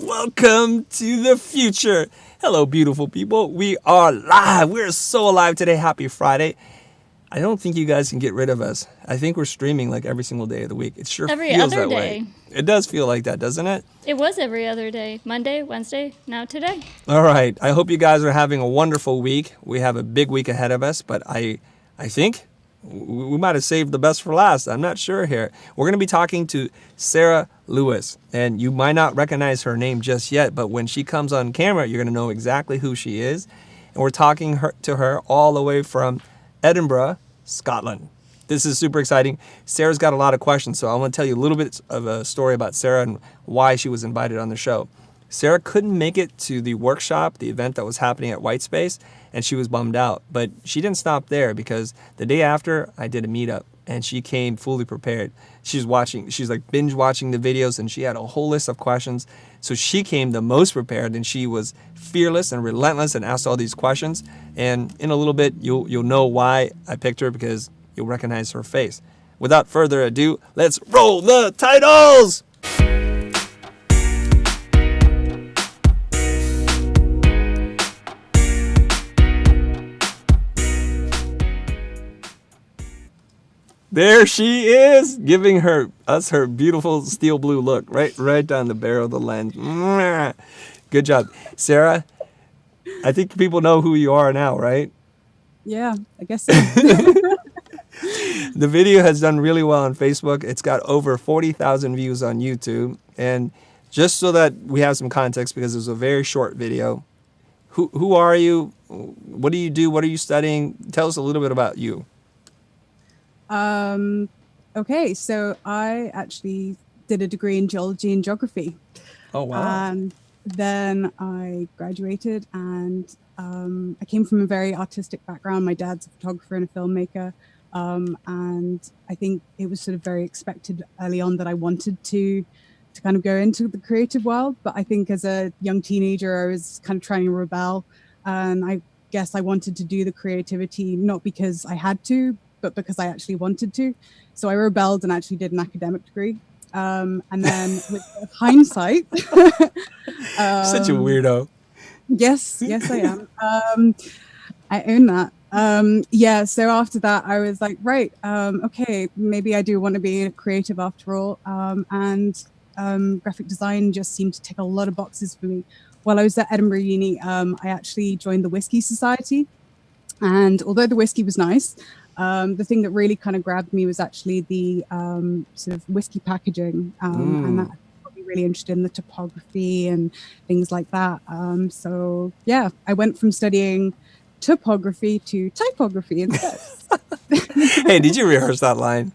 Welcome to the future. Hello, beautiful people. We are live. We're so alive today. Happy Friday. I don't think you guys can get rid of us. I think we're streaming like every single day of the week. It sure Every feels other that day. way. It does feel like that, doesn't it? It was every other day. Monday, Wednesday, now today. All right. I hope you guys are having a wonderful week. We have a big week ahead of us, but I think we might have saved the best for last. I'm not sure here. We're going to be talking to Sarah Lewis, and you might not recognize her name just yet, but when she comes on camera, you're going to know exactly who she is. And we're talking to her all the way from Edinburgh, Scotland. This is super exciting. Sarah's got a lot of questions, so I want to tell you a little bit of a story about Sarah and why she was invited on the show. Sarah couldn't make it to the workshop, the event that was happening at Whitespace, and she was bummed out. But she didn't stop there because the day after, I did a meetup, and she came fully prepared. She's like binge watching the videos, and she had a whole list of questions. So she came the most prepared, and she was fearless and relentless and asked all these questions. And in a little bit, you'll know why I picked her, because you'll recognize her face. Without further ado, let's roll the titles! There she is, giving us her beautiful steel blue look, right down the barrel of the lens. Good job. Sarah, I think people know who you are now, right? Yeah, I guess so. The video has done really well on Facebook. It's got over 40,000 views on YouTube. And just so that we have some context, because it was a very short video, who are you? What do you do? What are you studying? Tell us a little bit about you. Okay, so I actually did a degree in geology and geography. Oh, wow. Then I graduated, and I came from a very artistic background. My dad's a photographer and a filmmaker. And I think it was sort of very expected early on that I wanted to kind of go into the creative world. But I think as a young teenager, I was kind of trying to rebel. And I guess I wanted to do the creativity, not because I had to, but because I actually wanted to. So I rebelled and actually did an academic degree. And then with hindsight... Such a weirdo. Yes, I am. I own that. So after that, I was like, right, okay, maybe I do want to be a creative after all. And graphic design just seemed to tick a lot of boxes for me. While I was at Edinburgh Uni, I actually joined the Whiskey Society. And although the whiskey was nice, the thing that really kind of grabbed me was actually the sort of whiskey packaging. And that got me really interested in the topography and things like that. So yeah, I went from studying topography to typography instead. Hey, did you rehearse that line?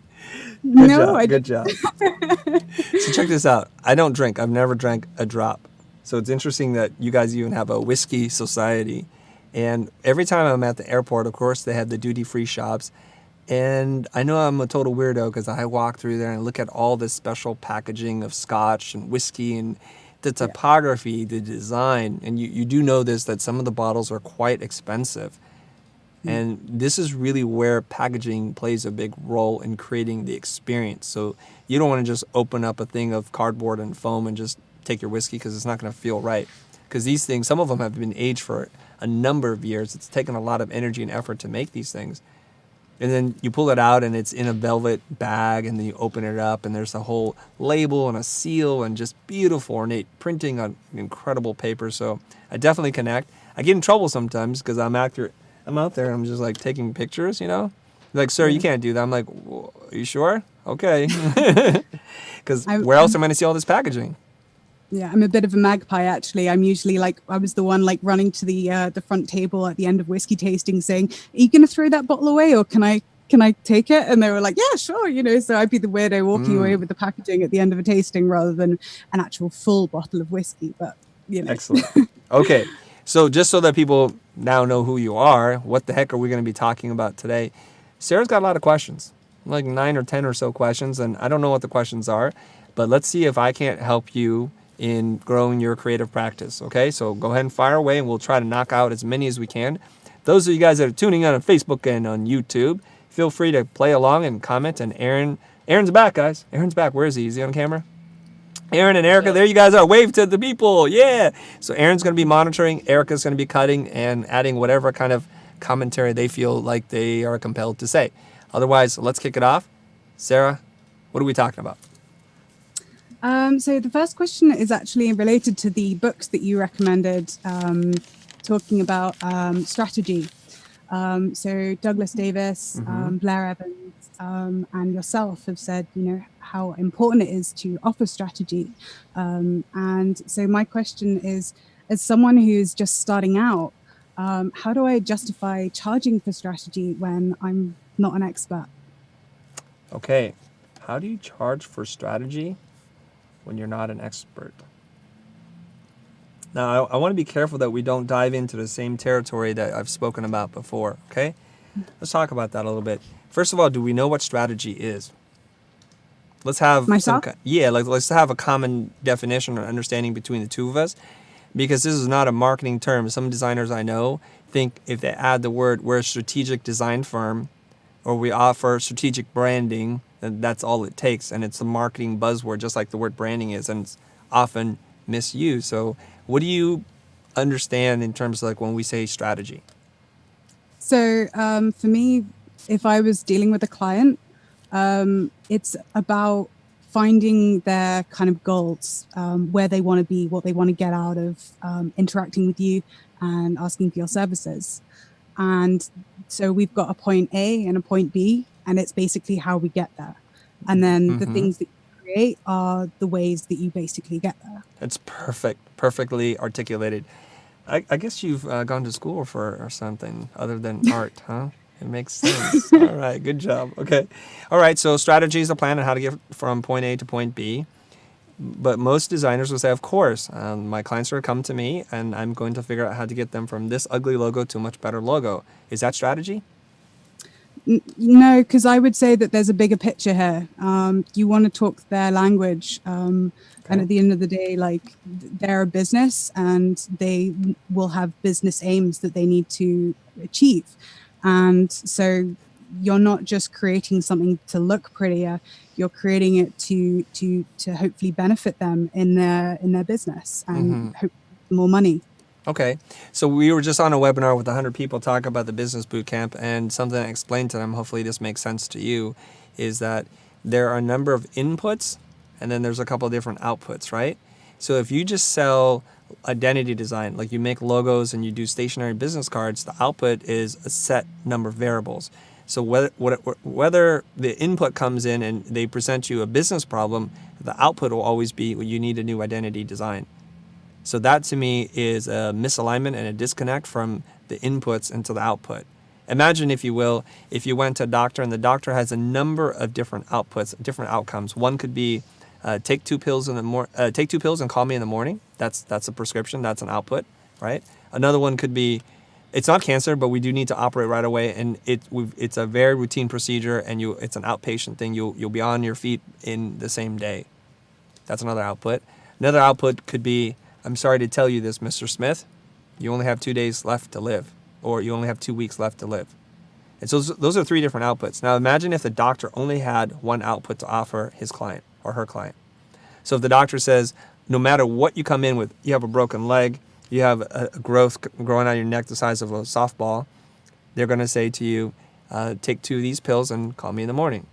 Good job. So check this out. I don't drink. I've never drank a drop. So it's interesting that you guys even have a whiskey society. And every time I'm at the airport, of course, they have the duty-free shops. And I know I'm a total weirdo because I walk through there and look at all this special packaging of scotch and whiskey and the typography, the design. And you do know this, that some of the bottles are quite expensive. And this is really where packaging plays a big role in creating the experience. So you don't want to just open up a thing of cardboard and foam and just take your whiskey, because it's not going to feel right. Because these things, some of them have been aged for a number of years. It's taken a lot of energy and effort to make these things. And then you pull it out and it's in a velvet bag, and then you open it up and there's a whole label and a seal and just beautiful ornate printing on incredible paper. So I definitely connect. I get in trouble sometimes because I'm out there and I'm just like taking pictures, Like, sir, you can't do that. I'm like, well, are you sure? Okay. Because where else am I going to see all this packaging? Yeah, I'm a bit of a magpie, actually. I'm usually I was the one running to the front table at the end of whiskey tasting saying, are you going to throw that bottle away, or can I take it? And they were like, yeah, sure. So I'd be the weirdo walking away with the packaging at the end of a tasting rather than an actual full bottle of whiskey. But, Excellent. Okay. So just so that people now know who you are, what the heck are we going to be talking about today? Sarah's got a lot of questions, like 9 or 10 or so questions, and I don't know what the questions are, but let's see if I can't help you in growing your creative practice. Okay, so go ahead and fire away, and we'll try to knock out as many as we can. Those of you guys that are tuning in on Facebook and on YouTube, feel free to play along and comment. And Aaron's back, guys. Aaron's back. Where is he? Is he on camera? Aaron and Erica, there you guys are. Wave to the people. Yeah. So Aaron's going to be monitoring. Erica's going to be cutting and adding whatever kind of commentary they feel like they are compelled to say. Otherwise, let's kick it off. Sarah, what are we talking about? So the first question is actually related to the books that you recommended, talking about strategy. So Douglas Davis, Blair Evans, and yourself have said, how important it is to offer strategy. And so my question is, as someone who's just starting out, how do I justify charging for strategy when I'm not an expert? Okay. How do you charge for strategy when you're not an expert? Now, I want to be careful that we don't dive into the same territory that I've spoken about before, okay? Let's talk about that a little bit. First of all, do we know what strategy is? Let's have let's have a common definition or understanding between the two of us, because this is not a marketing term. Some designers I know think if they add the word, we're a strategic design firm, or we offer strategic branding, then that's all it takes, and it's a marketing buzzword, just like the word branding is, and it's often misused. So what do you understand in terms of like when we say strategy? So for me, if I was dealing with a client, it's about finding their kind of goals, where they want to be, what they want to get out of interacting with you and asking for your services. And so we've got a point A and a point B, and it's basically how we get there. And then the things that you create are the ways that you basically get there. That's perfectly articulated. I guess you've gone to school or something other than art, huh? It makes sense. All right, good job. Okay. All right, so strategy is a plan on how to get from point A to point B. But most designers will say, of course, my clients are going to come to me, and I'm going to figure out how to get them from this ugly logo to a much better logo. Is that strategy? No, because I would say that there's a bigger picture here. You want to talk their language. And at the end of the day, like, they're a business and they will have business aims that they need to achieve. And so you're not just creating something to look prettier, you're creating it to hopefully benefit them in their business and hope more money. Okay. So we were just on a webinar with 100 people talking about the business bootcamp, and something I explained to them, hopefully this makes sense to you, is that there are a number of inputs and then there's a couple of different outputs, right? So if you just sell identity design, like you make logos and you do stationary business cards, the output is a set number of variables. So whether the input comes in and they present you a business problem, the output will always be, well, you need a new identity design. So that to me is a misalignment and a disconnect from the inputs into the output. Imagine, if you will, if you went to a doctor and the doctor has a number of different outputs, different outcomes. One could be take 2 pills take 2 pills and call me in the morning. That's a prescription. That's an output, right? Another one could be, it's not cancer, but we do need to operate right away, and it's a very routine procedure, and it's an outpatient thing. You'll be on your feet in the same day. That's another output. Another output could be, I'm sorry to tell you this, Mr. Smith, you only have 2 days left to live, or you only have 2 weeks left to live. And so those are 3 different outputs. Now imagine if the doctor only had one output to offer his client or her client. So if the doctor says, no matter what you come in with, you have a broken leg, you have a growth growing out of your neck the size of a softball, they're going to say to you, take 2 of these pills and call me in the morning.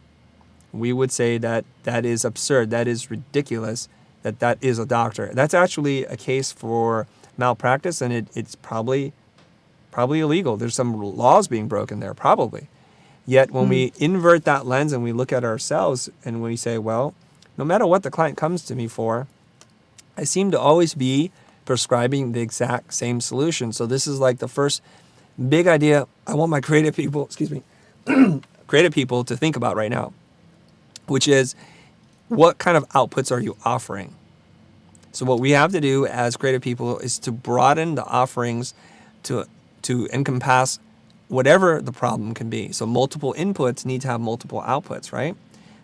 We would say that is absurd, that is ridiculous, that is a doctor. That's actually a case for malpractice, and it's probably illegal. There's some laws being broken there, probably. Yet when we invert that lens and we look at ourselves and we say, well, no matter what the client comes to me for, I seem to always be prescribing the exact same solution. So this is like the first big idea I want my creative people to think about right now, which is, what kind of outputs are you offering? So what we have to do as creative people is to broaden the offerings to encompass whatever the problem can be. So multiple inputs need to have multiple outputs, right?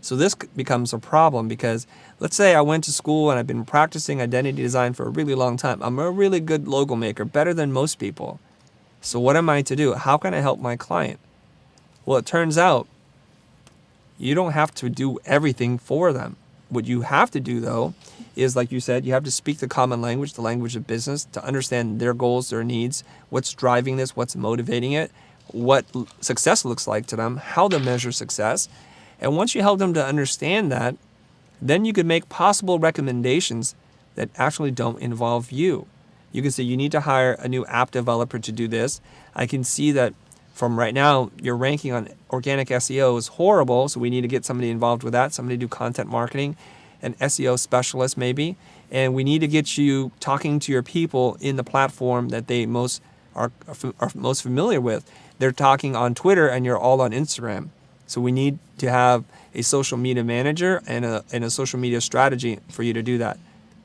So this becomes a problem because let's say I went to school and I've been practicing identity design for a really long time. I'm a really good logo maker, better than most people. So what am I to do? How can I help my client? Well, it turns out you don't have to do everything for them. What you have to do, though, is, like you said, you have to speak the common language, the language of business, to understand their goals, their needs, what's driving this, what's motivating it, what success looks like to them, how to measure success. And once you help them to understand that, then you can make possible recommendations that actually don't involve you. You can say, you need to hire a new app developer to do this. I can see that from right now, your ranking on organic SEO is horrible, so we need to get somebody involved with that, somebody to do content marketing, an SEO specialist maybe, and we need to get you talking to your people in the platform that they are most familiar with. They're talking on Twitter and you're all on Instagram. So we need to have a social media manager and a social media strategy for you to do that.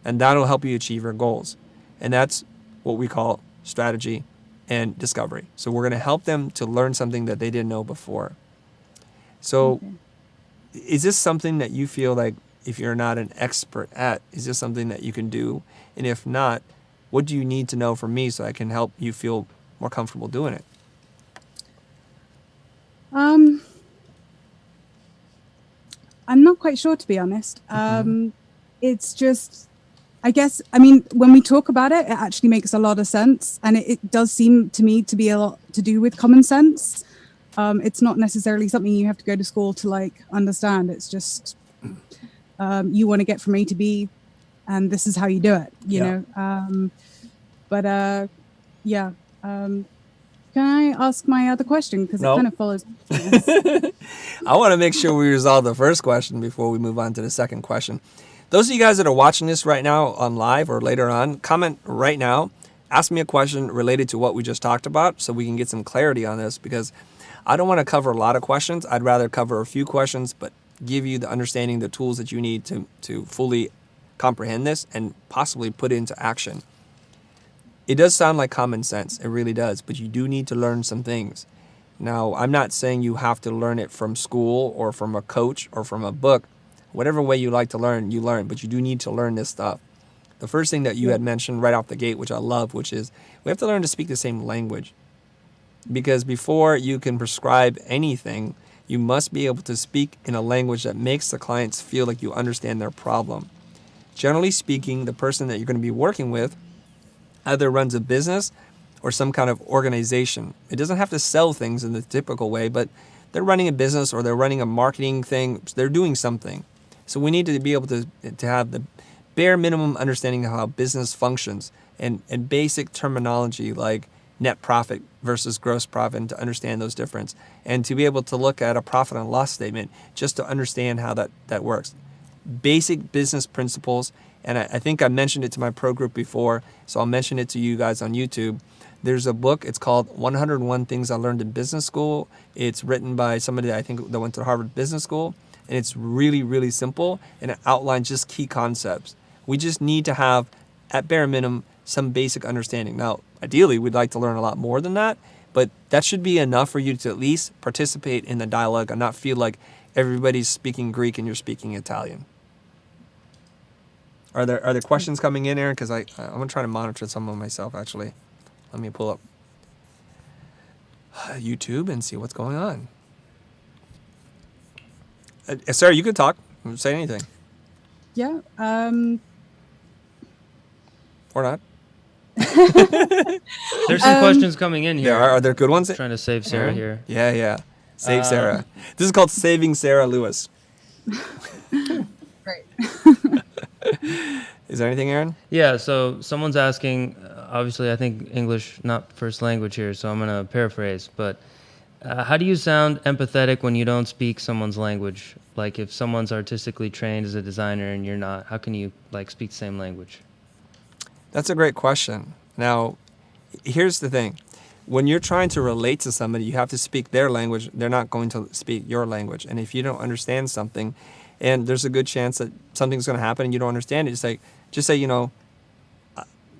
And that'll help you achieve your goals. And that's what we call strategy and discovery. So we're going to help them to learn something that they didn't know before. So is this something that you feel like, if you're not an expert at, is this something that you can do? And if not, what do you need to know from me so I can help you feel more comfortable doing it? I'm not quite sure, to be honest. It's just, I guess, I mean, when we talk about it, it actually makes a lot of sense. And it does seem to me to be a lot to do with common sense. It's not necessarily something you have to go to school to like understand. It's just, you want to get from A to B, and this is how you do it, you know? Can I ask my other question? Because it kind of follows. I want to make sure we resolve the first question before we move on to the second question. Those of you guys that are watching this right now on live or later on, comment right now. Ask me a question related to what we just talked about so we can get some clarity on this, because I don't want to cover a lot of questions. I'd rather cover a few questions, but give you the understanding, the tools that you need to fully comprehend this and possibly put it into action. It does sound like common sense. It really does. But you do need to learn some things. Now, I'm not saying you have to learn it from school or from a coach or from a book. Whatever way you like to learn, you learn. But you do need to learn this stuff. The first thing that you had mentioned right off the gate, which I love, which is we have to learn to speak the same language. Because before you can prescribe anything, you must be able to speak in a language that makes the clients feel like you understand their problem. Generally speaking, the person that you're going to be working with either runs a business or some kind of organization. It doesn't have to sell things in the typical way, but they're running a business or they're running a marketing thing. They're doing something. So we need to be able to have the bare minimum understanding of how business functions and basic terminology like net profit versus gross profit, and to understand those differences, and to be able to look at a profit and loss statement just to understand how that works. Basic business principles. And I think I mentioned it to my pro group before, so I'll mention it to you guys on YouTube. There's a book, it's called 101 Things I Learned in Business School. It's written by somebody I think that went to Harvard Business School, and it's really, really simple, and it outlines just key concepts. We just need to have, at bare minimum, some basic understanding. Now, ideally, we'd like to learn a lot more than that, but that should be enough for you to at least participate in the dialogue and not feel like everybody's speaking Greek and you're speaking Italian. Are there questions coming in, Aaron? Because I'm going to try to monitor some of myself, actually. Let me pull up YouTube and see what's going on. Sarah, you can talk. Say anything. Yeah. Or not. There's some questions coming in here. Are there good ones? Trying to save Sarah here. Yeah. Save Sarah. This is called Saving Sarah Lewis. Great. Is there anything, Aaron? Yeah, so someone's asking, obviously I think English not first language here, so I'm going to paraphrase, but how do you sound empathetic when you don't speak someone's language? Like if someone's artistically trained as a designer and you're not, how can you like speak the same language? That's a great question. Now, here's the thing. When you're trying to relate to somebody, you have to speak their language. They're not going to speak your language. And if you don't understand something, and there's a good chance that something's going to happen and you don't understand it, just say,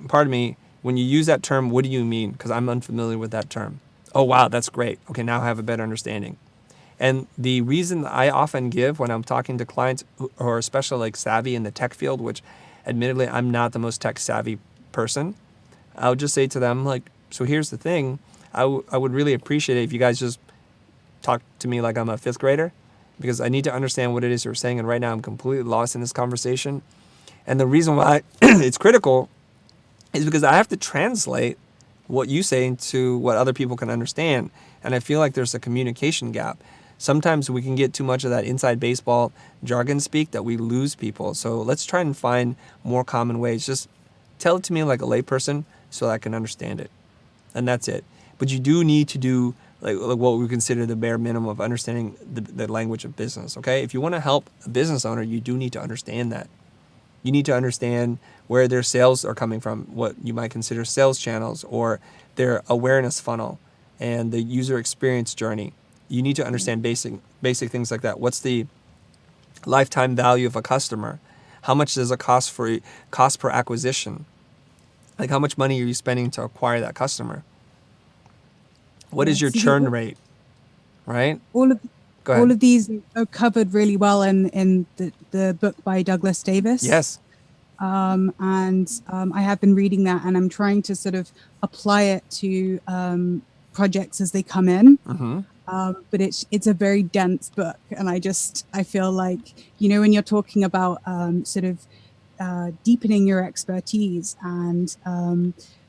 pardon me, when you use that term, what do you mean? Because I'm unfamiliar with that term. Oh, wow, that's great. Okay, now I have a better understanding. And the reason I often give when I'm talking to clients who are especially like savvy in the tech field, which admittedly I'm not the most tech savvy person, I would just say to them, so here's the thing. I would really appreciate it if you guys just talk to me like I'm a fifth grader, because I need to understand what it is you're saying. And right now I'm completely lost in this conversation. And the reason why it's critical is because I have to translate what you say into what other people can understand. And I feel like there's a communication gap. Sometimes we can get too much of that inside baseball jargon speak that we lose people. So let's try and find more common ways. Just tell it to me like a layperson so that I can understand it. And that's it. But you do need to do like what we consider the bare minimum of understanding the language of business, okay? If you want to help a business owner, you do need to understand that. You need to understand where their sales are coming from, what you might consider sales channels or their awareness funnel and the user experience journey. You need to understand basic things like that. What's the lifetime value of a customer? How much does it cost per acquisition? Like how much money are you spending to acquire that customer? What is your churn rate? Right? All of these are covered really well in the book by Douglas Davis. Yes. And I have been reading that, and I'm trying to sort of apply it to projects as they come in. Mm-hmm. But it's a very dense book, and I feel like, when you're talking about sort of deepening your expertise and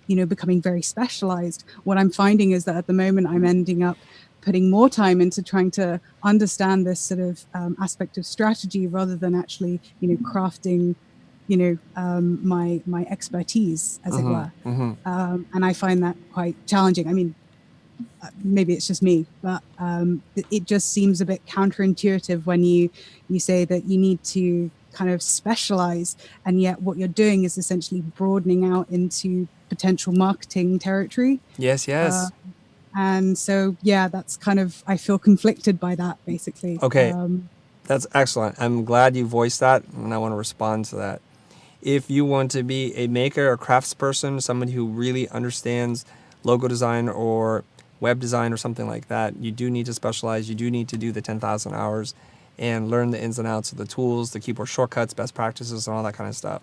becoming very specialized, what I'm finding is that at the moment I'm ending up putting more time into trying to understand this sort of aspect of strategy rather than actually crafting my expertise, as it were. Mm-hmm. And I find that quite challenging. I mean, maybe it's just me, but it just seems a bit counterintuitive when you say that you need to kind of specialize, and yet what you're doing is essentially broadening out into potential marketing territory. Yes. And so, that's kind of, I feel conflicted by that, basically. Okay. That's excellent. I'm glad you voiced that, and I want to respond to that. If you want to be a maker or craftsperson, somebody who really understands logo design or web design or something like that, you do need to specialize. You do need to do the 10,000 hours and learn the ins and outs of the tools, the keyboard shortcuts, best practices, and all that kind of stuff.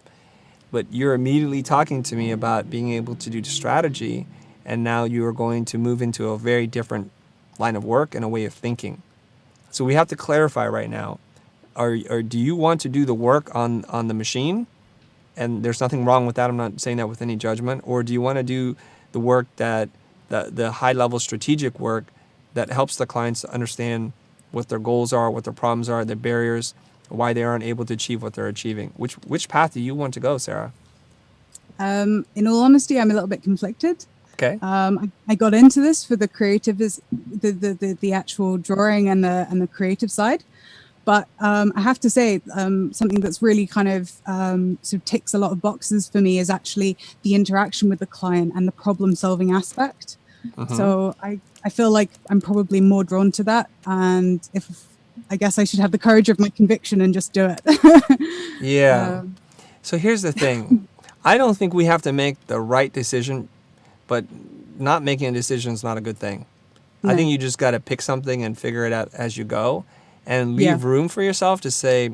But you're immediately talking to me about being able to do strategy, and now you are going to move into a very different line of work and a way of thinking. So we have to clarify right now. Or do you want to do the work on the machine? And there's nothing wrong with that. I'm not saying that with any judgment. Or do you want to do the work that the high-level strategic work that helps the clients understand what their goals are, what their problems are, their barriers, why they aren't able to achieve what they're achieving? Which path do you want to go, Sarah? In all honesty, I'm a little bit conflicted. Okay. I got into this for the creative, the actual drawing and the creative side. But I have to say, something that's really kind of sort of ticks a lot of boxes for me is actually the interaction with the client and the problem-solving aspect. Mm-hmm. So I feel like I'm probably more drawn to that. And I guess I should have the courage of my conviction and just do it. Yeah. So here's the thing. I don't think we have to make the right decision, but not making a decision is not a good thing. No. I think you just got to pick something and figure it out as you go. And leave room for yourself to say,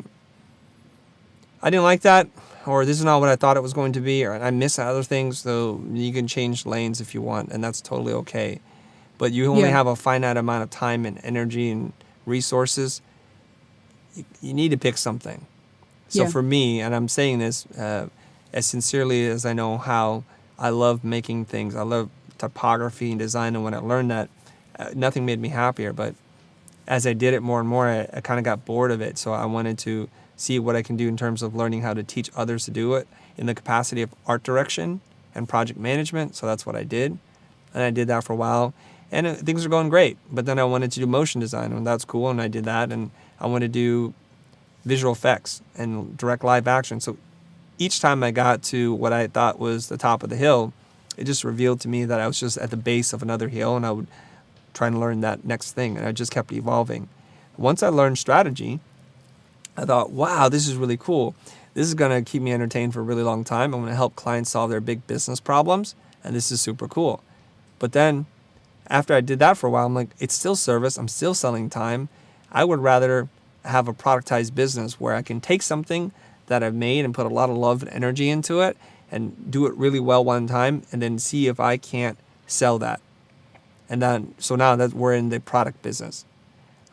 I didn't like that, or this is not what I thought it was going to be, or I miss other things. So you can change lanes if you want, and that's totally okay. But you only have a finite amount of time and energy and resources. You need to pick something. So for me, and I'm saying this as sincerely as I know how, I love making things. I love typography and design, and when I learned that, nothing made me happier. But as I did it more and more, I kind of got bored of it. So I wanted to see what I can do in terms of learning how to teach others to do it in the capacity of art direction and project management. So that's what I did. And I did that for a while. And things are going great. But then I wanted to do motion design, and that's cool. And I did that. And I wanted to do visual effects and direct live action. So each time I got to what I thought was the top of the hill, it just revealed to me that I was just at the base of another hill, and I would trying to learn that next thing, and I just kept evolving. Once I learned strategy, I thought, wow, this is really cool. This is going to keep me entertained for a really long time. I'm going to help clients solve their big business problems, and this is super cool. But then after I did that for a while, I'm like, it's still service. I'm still selling time. I would rather have a productized business where I can take something that I've made and put a lot of love and energy into it and do it really well one time, and then see if I can't sell that. And then, so now that we're in the product business,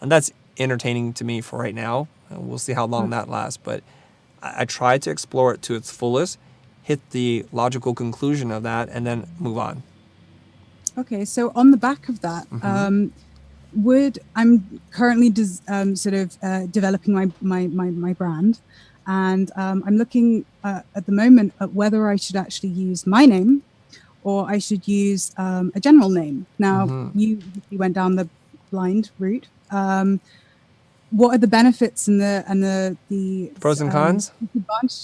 and that's entertaining to me for right now. We'll see how long that lasts, but I try to explore it to its fullest, hit the logical conclusion of that, and then move on. Okay, so on the back of that, I'm currently developing my brand, and I'm looking at the moment at whether I should actually use my name or I should use a general name. Now, you went down the blind route. What are the benefits and the pros and cons?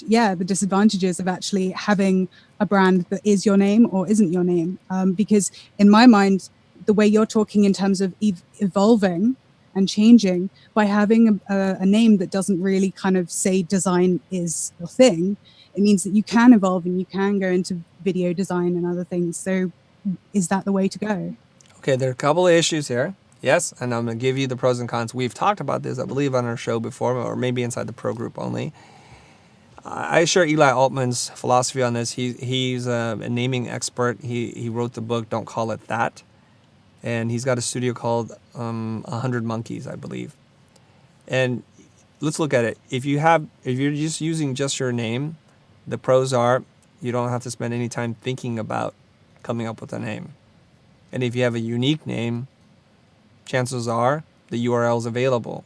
The disadvantages of actually having a brand that is your name or isn't your name. Because in my mind, the way you're talking in terms of evolving and changing, by having a name that doesn't really kind of say design is your thing, it means that you can evolve and you can go into video design and other things. So is that the way to go? Okay, there are a couple of issues here. Yes, and I'm going to give you the pros and cons. We've talked about this, I believe, on our show before, or maybe inside the pro group only. I share Eli Altman's philosophy on this. He's a naming expert. He wrote the book, Don't Call It That. And he's got a studio called 100 Monkeys, I believe. And let's look at it. If you're just using just your name, the pros are you don't have to spend any time thinking about coming up with a name. And if you have a unique name, chances are the URL is available.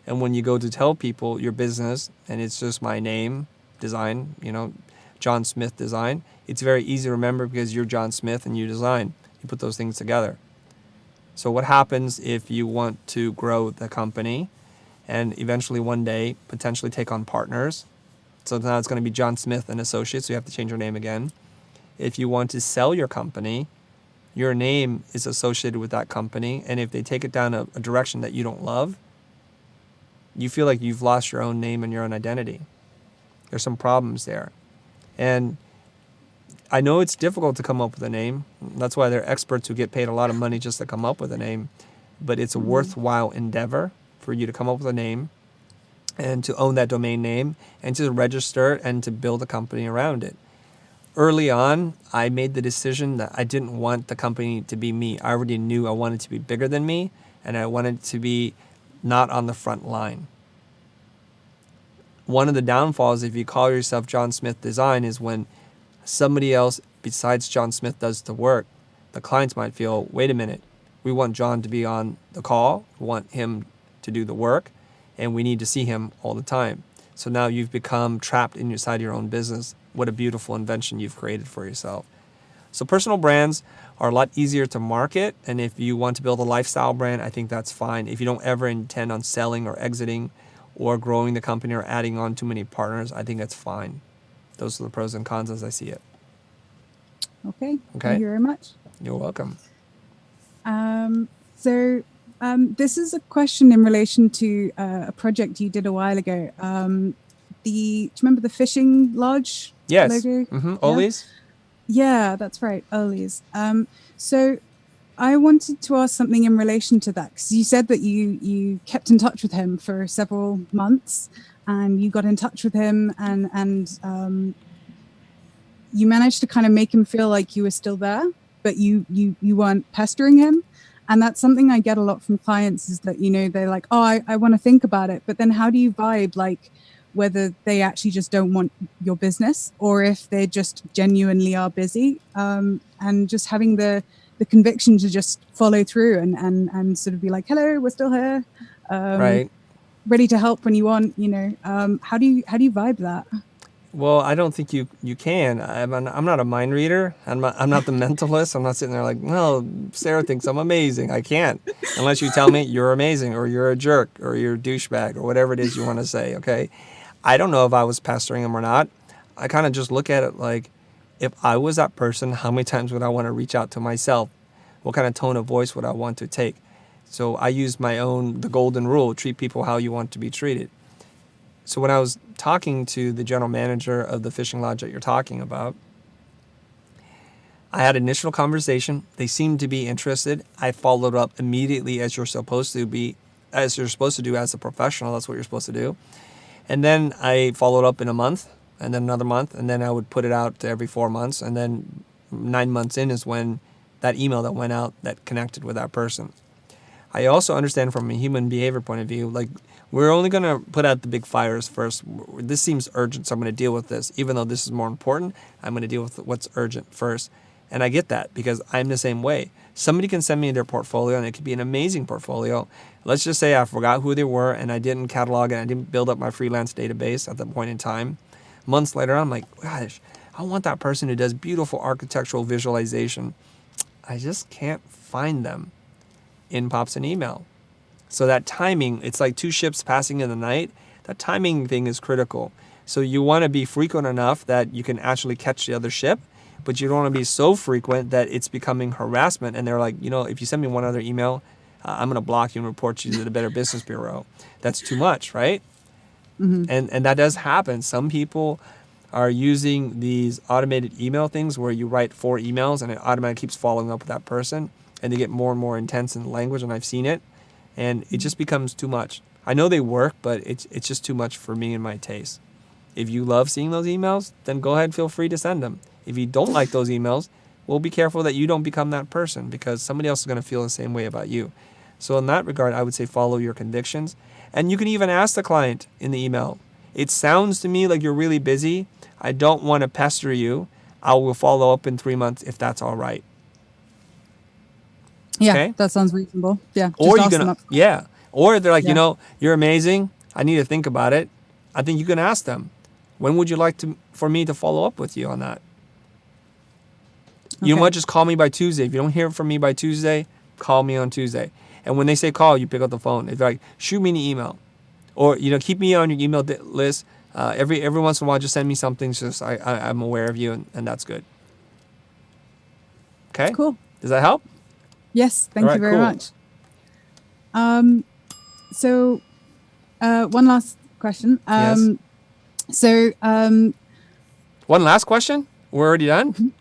And when you go to tell people your business and it's just my name, design, John Smith Design, it's very easy to remember because you're John Smith and you design. You put those things together. So what happens if you want to grow the company and eventually one day potentially take on partners? So now it's going to be John Smith and Associates, so you have to change your name again. If you want to sell your company, your name is associated with that company, and if they take it down a direction that you don't love, you feel like you've lost your own name and your own identity. There's some problems there. And I know it's difficult to come up with a name. That's why there are experts who get paid a lot of money just to come up with a name. But it's a worthwhile endeavor for you to come up with a name and to own that domain name and to register and to build a company around it. Early on, I made the decision that I didn't want the company to be me. I already knew I wanted to be bigger than me, and I wanted to be not on the front line. One of the downfalls, if you call yourself John Smith Design, is when somebody else besides John Smith does the work, the clients might feel, wait a minute, we want John to be on the call, we want him to do the work, and we need to see him all the time. So now you've become trapped inside your own business. What a beautiful invention you've created for yourself. So personal brands are a lot easier to market, and if you want to build a lifestyle brand, I think that's fine. If you don't ever intend on selling or exiting or growing the company or adding on too many partners, I think that's fine. Those are the pros and cons as I see it. Okay. Thank you very much. You're welcome. This is a question in relation to a project you did a while ago. Do you remember the fishing lodge logo? Ollie's? Yeah, that's right. Ollie's. So I wanted to ask something in relation to that, because you said that you kept in touch with him for several months, and you got in touch with him and you managed to kind of make him feel like you were still there, but you weren't pestering him. And that's something I get a lot from clients, is that, they're like, oh, I want to think about it. But then how do you vibe, like, whether they actually just don't want your business or if they just genuinely are busy, and just having the conviction to just follow through and sort of be like, hello, we're still here. Right. Ready to help when you want, how do you vibe that? Well, I don't think you can. I'm not a mind reader. I'm not the mentalist. I'm not sitting there like, well, Sarah thinks I'm amazing. I can't unless you tell me you're amazing or you're a jerk or you're a douchebag or whatever it is you want to say. Okay, I don't know if I was pestering him or not. I kind of just look at it like, if I was that person, how many times would I want to reach out to myself? What kind of tone of voice would I want to take? So I use the golden rule: treat people how you want to be treated. So when I was talking to the general manager of the fishing lodge that you're talking about, I had an initial conversation. They seemed to be interested. I followed up immediately, as you're supposed to do as a professional. That's what you're supposed to do. And then I followed up in a month, and then another month, and then I would put it out every 4 months. And then 9 months in is when that email that went out that connected with that person. I also understand from a human behavior point of view, like we're only going to put out the big fires first. This seems urgent, so I'm going to deal with this. Even though this is more important, I'm going to deal with what's urgent first. And I get that because I'm the same way. Somebody can send me their portfolio and it could be an amazing portfolio. Let's just say I forgot who they were and I didn't catalog and I didn't build up my freelance database at that point in time. Months later, I'm like, gosh, I want that person who does beautiful architectural visualization. I just can't find them. In pops an email. So that timing, it's like two ships passing in the night. That timing thing is critical. So you want to be frequent enough that you can actually catch the other ship, but you don't want to be so frequent that it's becoming harassment. And they're like, if you send me one other email, I'm going to block you and report you to the Better Business Bureau. That's too much, right? Mm-hmm. And that does happen. Some people are using these automated email things where you write 4 emails and it automatically keeps following up with that person. And they get more and more intense in the language, and I've seen it. And it just becomes too much. I know they work, but it's just too much for me and my taste. If you love seeing those emails, then go ahead and feel free to send them. If you don't like those emails, well, be careful that you don't become that person because somebody else is going to feel the same way about you. So in that regard, I would say follow your convictions. And you can even ask the client in the email, it sounds to me like you're really busy. I don't want to pester you. I will follow up in 3 months if that's all right. Yeah, okay? That sounds reasonable. Yeah. Or you can, or they're like, you're amazing. I need to think about it. I think you can ask them, when would you like for me to follow up with you on that? You know what? Just call me by Tuesday. If you don't hear from me by Tuesday, call me on Tuesday. And when they say call, you pick up the phone. If they're like, shoot me an email, or keep me on your email list. Every once in a while, just send me something. Just I'm aware of you, and that's good. Okay. Cool. Does that help? Yes, thank you very much. So, one last question. Yes. So, one last question? We're already done?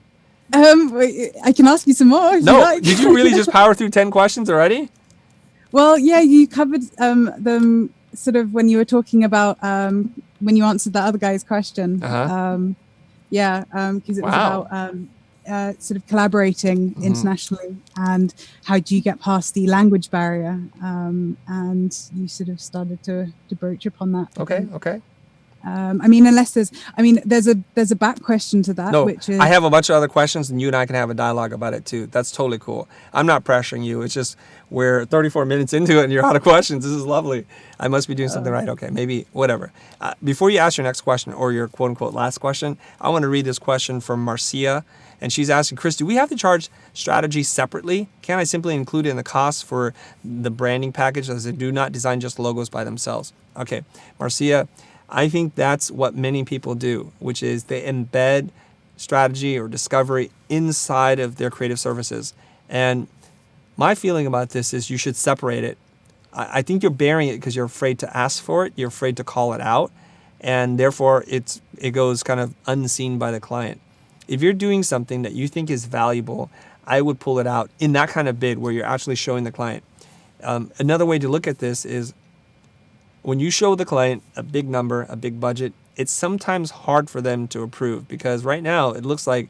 I can ask you some more if you like. Did you really just power through 10 questions already? Well, yeah, you covered them sort of when you were talking about when you answered that other guy's question. Because it was about sort of collaborating internationally and how do you get past the language barrier, and you sort of started to broach upon that. Okay. There's a back question to that. No, which is, I have a bunch of other questions and you and I can have a dialogue about it too. That's totally cool. I'm not pressuring you. It's just we're 34 minutes into it and you're out of questions. This is lovely. I must be doing something right. Okay, maybe whatever. Before you ask your next question or your quote unquote last question, I want to read this question from Marcia. And she's asking, Chris, do we have to charge strategy separately? Can I simply include it in the cost for the branding package as they do not design just logos by themselves? Okay, Marcia, I think that's what many people do, which is they embed strategy or discovery inside of their creative services. And my feeling about this is you should separate it. I think you're bearing it because you're afraid to ask for it. You're afraid to call it out. And therefore, it goes kind of unseen by the client. If you're doing something that you think is valuable, I would pull it out in that kind of bid where you're actually showing the client. Another way to look at this is when you show the client a big number, a big budget, it's sometimes hard for them to approve because right now it looks like,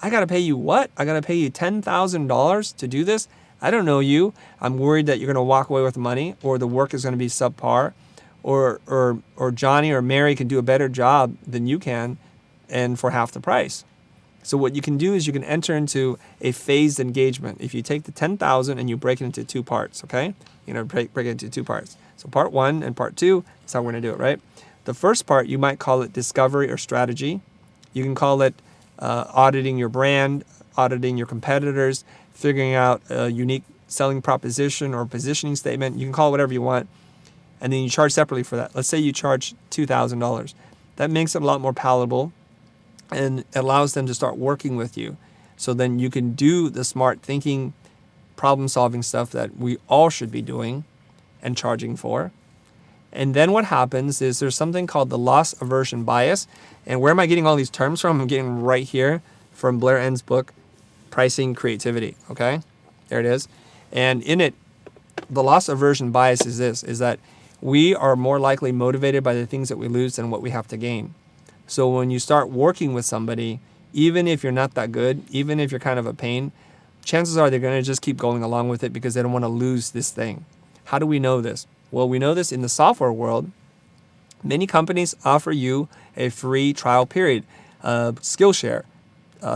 I got to pay you what? I got to pay you $10,000 to do this? I don't know you. I'm worried that you're going to walk away with money or the work is going to be subpar or Johnny or Mary can do a better job than you can and for half the price. So what you can do is you can enter into a phased engagement. If you take the 10,000 and you break it into 2 parts, okay? Break it into 2 parts. So part 1 and part 2, that's how we're going to do it, right? The first part, you might call it discovery or strategy. You can call it auditing your brand, auditing your competitors, figuring out a unique selling proposition or positioning statement. You can call it whatever you want. And then you charge separately for that. Let's say you charge $2,000. That makes it a lot more palatable and it allows them to start working with you. So then you can do the smart thinking, problem-solving stuff that we all should be doing and charging for. And then what happens is there's something called the loss aversion bias. And where am I getting all these terms from? I'm getting right here from Blair Enns' book, Pricing Creativity. Okay, there it is. And in it, the loss aversion bias is this, is that we are more likely motivated by the things that we lose than what we have to gain. So when you start working with somebody, even if you're not that good, even if you're kind of a pain, chances are they're going to just keep going along with it because they don't want to lose this thing. How do we know this? Well, we know this in the software world. Many companies offer you a free trial period, Skillshare,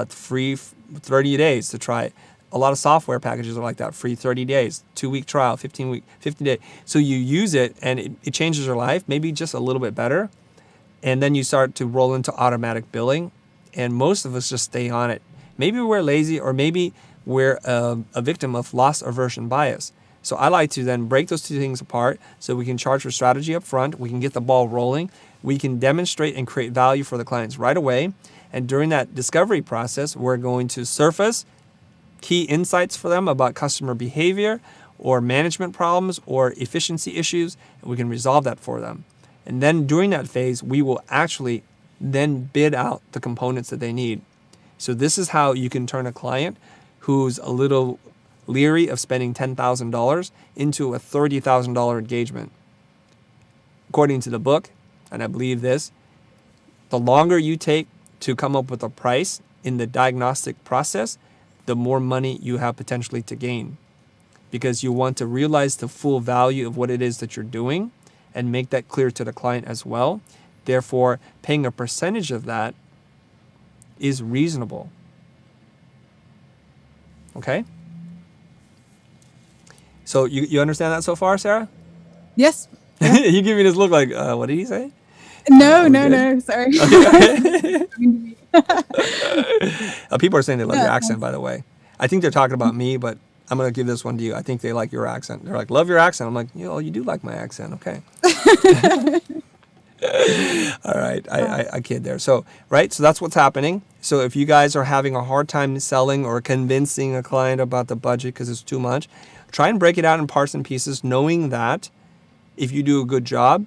free 30 days to try it. A lot of software packages are like that, free 30 days, 2-week trial, 15 days. So you use it and it changes your life, maybe just a little bit better. And then you start to roll into automatic billing. And most of us just stay on it. Maybe we're lazy, or maybe we're a victim of loss aversion bias. So I like to then break those two things apart so we can charge for strategy up front. We can get the ball rolling. We can demonstrate and create value for the clients right away. And during that discovery process, we're going to surface key insights for them about customer behavior or management problems or efficiency issues, and we can resolve that for them. And then during that phase, we will actually then bid out the components that they need. So this is how you can turn a client who's a little leery of spending $10,000 into a $30,000 engagement. According to the book, and I believe this, the longer you take to come up with a price in the diagnostic process, the more money you have potentially to gain, because you want to realize the full value of what it is that you're doing and make that clear to the client as well. Therefore, paying a percentage of that is reasonable. Okay? So you understand that so far, Sarah? Yes. You give me this look like, what did he say? No, sorry. People are saying they love your accent, by the way. I think they're talking about me, but I'm going to give this one to you. I think they like your accent. They're like, love your accent. I'm like, you do like my accent. Okay. All right. I kid there. So, right. So that's what's happening. So if you guys are having a hard time selling or convincing a client about the budget because it's too much, try and break it out in parts and pieces, knowing that if you do a good job,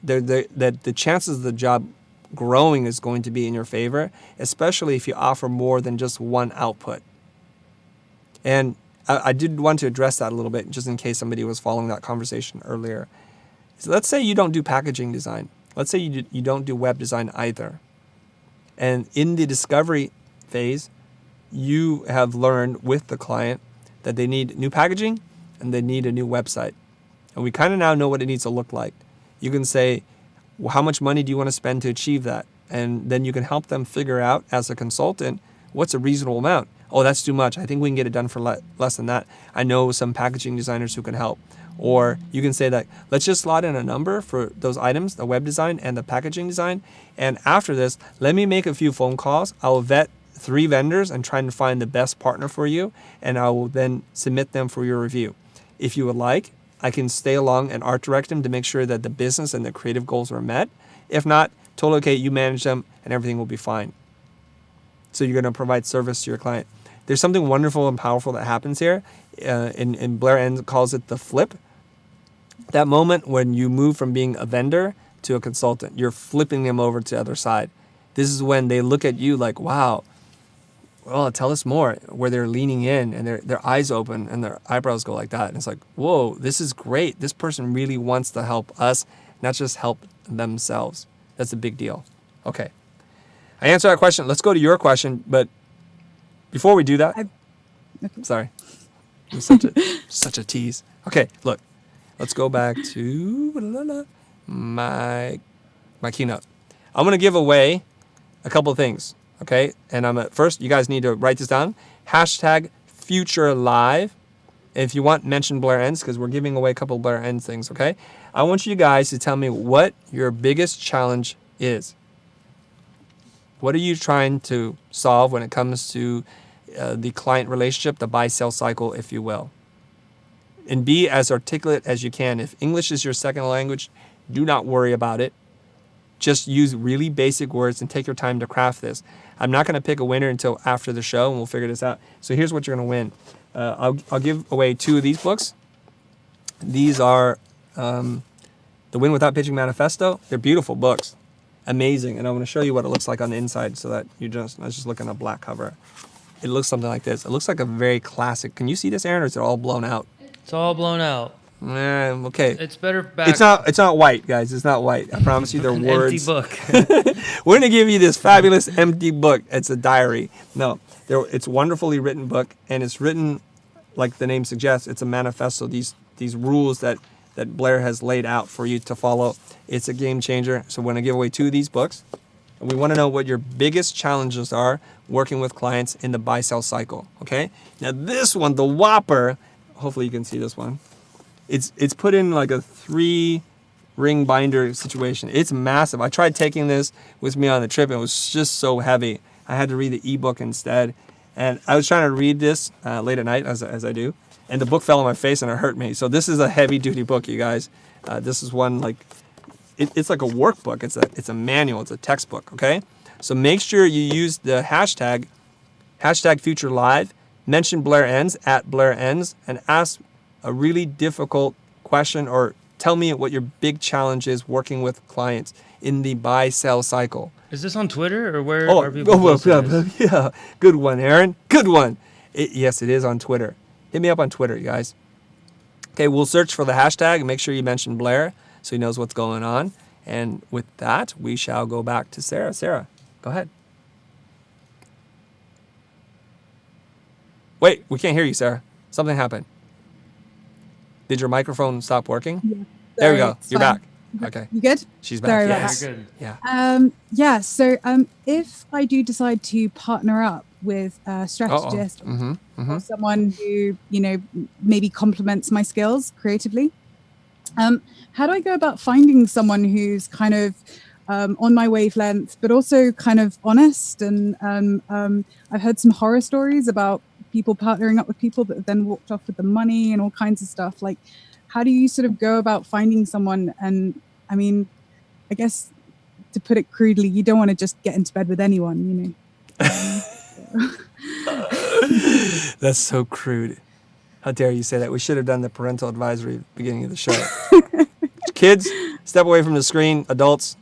that the chances of the job growing is going to be in your favor, especially if you offer more than just one output. And I did want to address that a little bit, just in case somebody was following that conversation earlier. So let's say you don't do packaging design. Let's say you don't do web design either. And in the discovery phase, you have learned with the client that they need new packaging and they need a new website. And we kind of now know what it needs to look like. You can say, well, how much money do you want to spend to achieve that? And then you can help them figure out as a consultant, what's a reasonable amount? Oh, that's too much. I think we can get it done for less than that. I know some packaging designers who can help. Or you can say that, let's just slot in a number for those items, the web design and the packaging design. And after this, let me make a few phone calls. I will vet 3 vendors and try and find the best partner for you. And I will then submit them for your review. If you would like, I can stay along and art direct them to make sure that the business and the creative goals are met. If not, totally okay, you manage them and everything will be fine. So you're going to provide service to your client. There's something wonderful and powerful that happens here. And Blair Enns calls it the flip. That moment when you move from being a vendor to a consultant, you're flipping them over to the other side. This is when they look at you like, wow, well, tell us more, where they're leaning in and their eyes open and their eyebrows go like that. And it's like, whoa, this is great. This person really wants to help us, not just help themselves. That's a big deal. Okay. I answered that question. Let's go to your question. But before we do that, Okay. Sorry. It was such a tease. Okay, look. Let's go back to my keynote. I'm going to give away a couple of things, okay? And first, you guys need to write this down. #FutureLive. If you want, mention Blair Enns, because we're giving away a couple of Blair Enns things, okay? I want you guys to tell me what your biggest challenge is. What are you trying to solve when it comes to the client relationship, the buy-sell cycle, if you will? And be as articulate as you can. If English is your second language, do not worry about it. Just use really basic words and take your time to craft this. I'm not going to pick a winner until after the show, and we'll figure this out. So here's what you're going to win. I'll give away 2 of these books. These are The Win Without Pitching Manifesto. They're beautiful books. Amazing. And I'm going to show you what it looks like on the inside so that I was just looking at a black cover. It looks something like this. It looks like a very classic. Can you see this, Aaron, or is it all blown out? It's all blown out. Okay. It's better back. It's not white, guys. It's not white. I promise you, they're an words. empty book. We're gonna give you this fabulous empty book. It's a diary. No, it's a wonderfully written book, and it's written like the name suggests. It's a manifesto. These rules that Blair has laid out for you to follow. It's a game changer. So we're gonna give away 2 of these books, and we want to know what your biggest challenges are working with clients in the buy-sell cycle. Okay. Now this one, the Whopper. Hopefully you can see this one. It's put in like a 3-ring binder situation. It's massive. I tried taking this with me on the trip. And it was just so heavy. I had to read the ebook instead. And I was trying to read this late at night, as I do. And the book fell on my face and it hurt me. So this is a heavy-duty book, you guys. This is one like, it's like a workbook. It's a manual. It's a textbook, okay? So make sure you use the hashtag Future Live, mention Blair Ends, @BlairEnds, and ask a really difficult question, or tell me what your big challenge is working with clients in the buy-sell cycle. Is this on Twitter or where are people posting this? Yeah, good one, Aaron. Good one. Yes, it is on Twitter. Hit me up on Twitter, you guys. Okay, we'll search for the hashtag and make sure you mention Blair so he knows what's going on. And with that, we shall go back to Sarah. Sarah, go ahead. Wait, we can't hear you, Sarah. Something happened. Did your microphone stop working? Yeah. There we go. You're fine. back. Okay. You good? She's back. Sorry about Yes. You're good. Yeah. So if I do decide to partner up with a strategist or someone who, maybe complements my skills creatively, how do I go about finding someone who's kind of on my wavelength, but also kind of honest? And I've heard some horror stories about people partnering up with people that have then walked off with the money and all kinds of stuff. Like, how do you sort of go about finding someone? And I mean, I guess to put it crudely, you don't want to just get into bed with anyone, That's so crude. How dare you say that? We should have done the parental advisory beginning of the show. Kids, step away from the screen. Adults,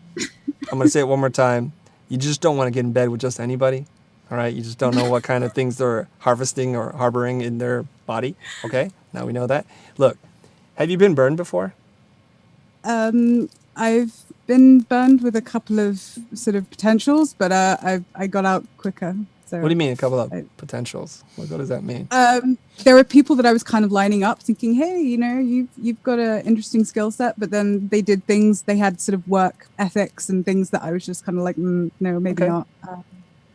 I'm going to say it one more time. You just don't want to get in bed with just anybody. All right? You just don't know what kind of things they're harvesting or harboring in their body. Okay? Now we know that. Look, have you been burned before? I've been burned with a couple of sort of potentials, but I got out quicker. So What do you mean, a couple of potentials? What does that mean? there were people that I was kind of lining up thinking, hey, you've got an interesting skill set, but then they did things, they had sort of work ethics and things that I was just kind of like, no, maybe not.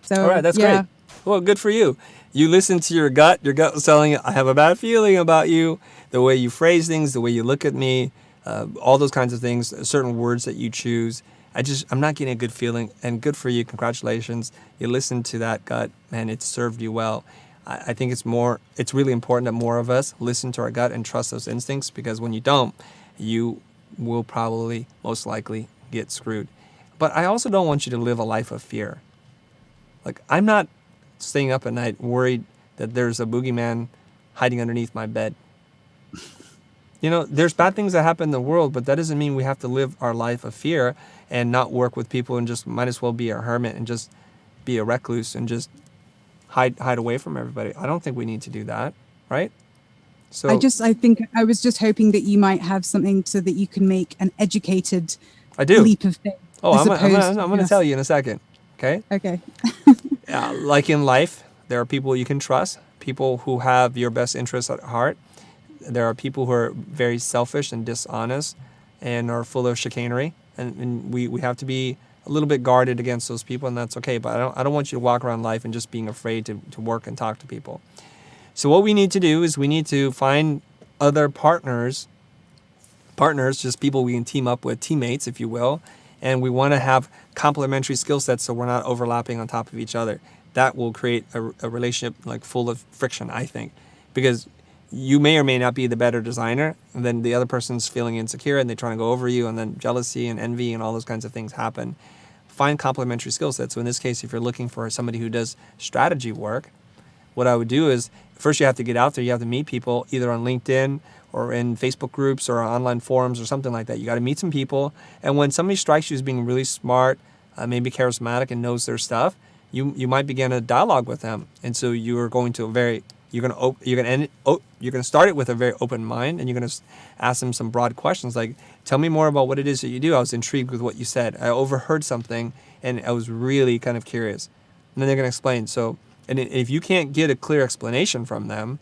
So, all right, that's great. Well, good for you. You listened to your gut. Your gut was telling you, I have a bad feeling about you. The way you phrase things, the way you look at me, all those kinds of things, certain words that you choose. I'm not getting a good feeling, and good for you. Congratulations. You listened to that gut, and it served you well. I think it's really important that more of us listen to our gut and trust those instincts, because when you don't, you will probably most likely get screwed. But I also don't want you to live a life of fear. Like, I'm not staying up at night worried that there's a boogeyman hiding underneath my bed. There's bad things that happen in the world, but that doesn't mean we have to live our life of fear and not work with people and just might as well be a hermit and just be a recluse and just hide away from everybody. I don't think we need to do that, right? So I think I was just hoping that you might have something so that you can make an educated leap of faith. Oh, I'm going to tell you in a second. Okay? Okay. Like in life, there are people you can trust, people who have your best interests at heart. There are people who are very selfish and dishonest and are full of chicanery. And we have to be a little bit guarded against those people, and that's okay. But I don't want you to walk around life and just being afraid to work and talk to people. So what we need to do is we need to find other partners, just people we can team up with, teammates, if you will. And we want to have complementary skill sets so we're not overlapping on top of each other. That will create a relationship like full of friction, I think. Because you may or may not be the better designer, and then the other person's feeling insecure and they're trying to go over you, and then jealousy and envy and all those kinds of things happen. Find complementary skill sets. So in this case, if you're looking for somebody who does strategy work, what I would do is first you have to get out there. You have to meet people either on LinkedIn or in Facebook groups or online forums or something like that. You got to meet some people. And when somebody strikes you as being really smart, maybe charismatic and knows their stuff, you might begin a dialogue with them. And so you are going to very You're gonna start it with a very open mind, and you're gonna ask them some broad questions like, "Tell me more about what it is that you do. I was intrigued with what you said. I overheard something, and I was really kind of curious." And then they're gonna explain. So, and if you can't get a clear explanation from them,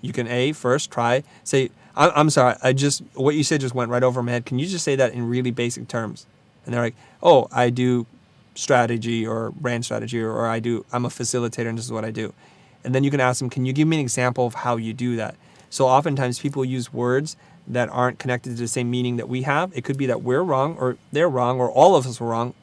you can first try say, "I'm sorry, what you said just went right over my head. Can you just say that in really basic terms?" And they're like, "Oh, I do strategy or brand strategy, or I'm a facilitator, and this is what I do." And then you can ask them, "Can you give me an example of how you do that?" So oftentimes people use words that aren't connected to the same meaning that we have. It could be that we're wrong, or they're wrong, or all of us were wrong.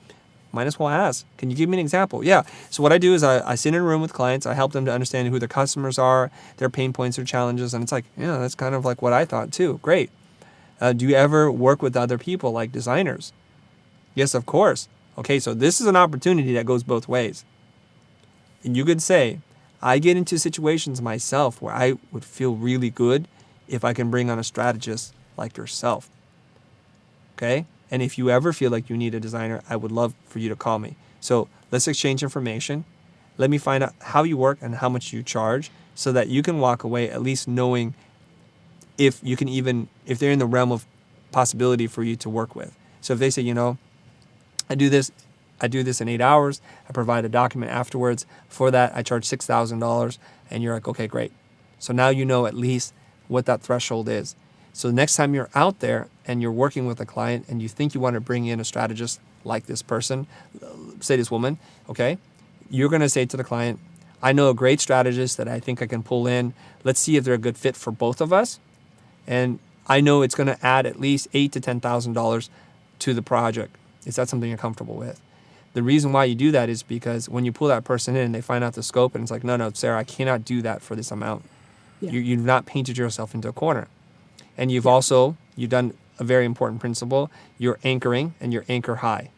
Might as well ask, "Can you give me an example?" Yeah. So what I do is I sit in a room with clients. I help them to understand who their customers are, their pain points, their challenges. And it's like, yeah, that's kind of like what I thought too. Great. Do you ever work with other people like designers? Yes, of course. Okay, so this is an opportunity that goes both ways. And you could say, I get into situations myself where I would feel really good if I can bring on a strategist like yourself. Okay? And if you ever feel like you need a designer, I would love for you to call me. So let's exchange information. Let me find out how you work and how much you charge so that you can walk away at least knowing if they're in the realm of possibility for you to work with. So if they say, I do this in 8 hours. I provide a document afterwards. For that, I charge $6,000. And you're like, okay, great. So now you know at least what that threshold is. So the next time you're out there and you're working with a client and you think you want to bring in a strategist like this person, say this woman, okay, you're going to say to the client, I know a great strategist that I think I can pull in. Let's see if they're a good fit for both of us. And I know it's going to add at least $8,000 to $10,000 to the project. Is that something you're comfortable with? The reason why you do that is because when you pull that person in and they find out the scope and it's like, no, Sarah, I cannot do that for this amount. Yeah. You've not painted yourself into a corner. And you've done a very important principle. You're anchoring and you're anchor high.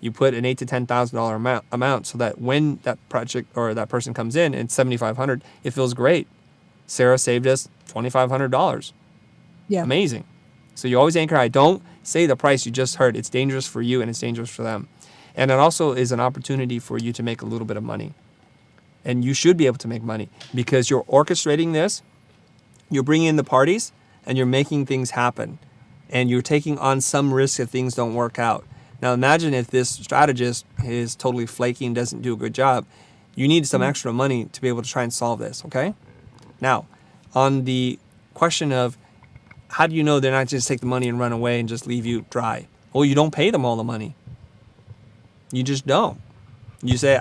You put an $8,000 to $10,000 amount so that when that project or that person comes in and it's $7,500, it feels great. Sarah saved us $2,500. Yeah. Amazing. So you always anchor high. Don't say the price you just heard. It's dangerous for you and it's dangerous for them. And it also is an opportunity for you to make a little bit of money. And you should be able to make money because you're orchestrating this. You're bringing in the parties and you're making things happen. And you're taking on some risk if things don't work out. Now imagine if this strategist is totally flaky and doesn't do a good job. You need some extra money to be able to try and solve this, okay? Now, on the question of how do you know they're not just take the money and run away and just leave you dry? Well, you don't pay them all the money. You just don't. You say,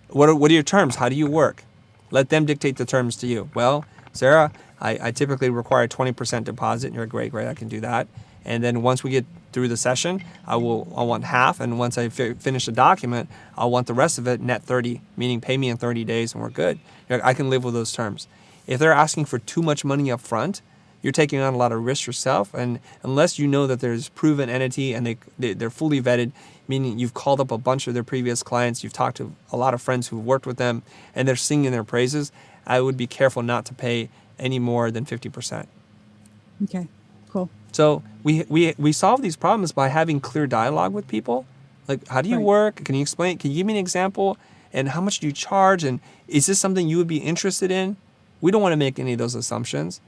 what are your terms? How do you work? Let them dictate the terms to you. Well, Sarah, I typically require a 20% deposit. And you're great, I can do that. And then once we get through the session, I want half. And once I finish the document, I'll want the rest of it net 30, meaning pay me in 30 days and we're good. I can live with those terms. If they're asking for too much money up front, you're taking on a lot of risk yourself. And unless you know that there's proven entity and they're fully vetted, meaning you've called up a bunch of their previous clients, you've talked to a lot of friends who've worked with them, and they're singing their praises, I would be careful not to pay any more than 50%. Okay, cool. So we solve these problems by having clear dialogue with people. Like, how do you work? Can you explain? Can you give me an example? And how much do you charge? And is this something you would be interested in? We don't want to make any of those assumptions,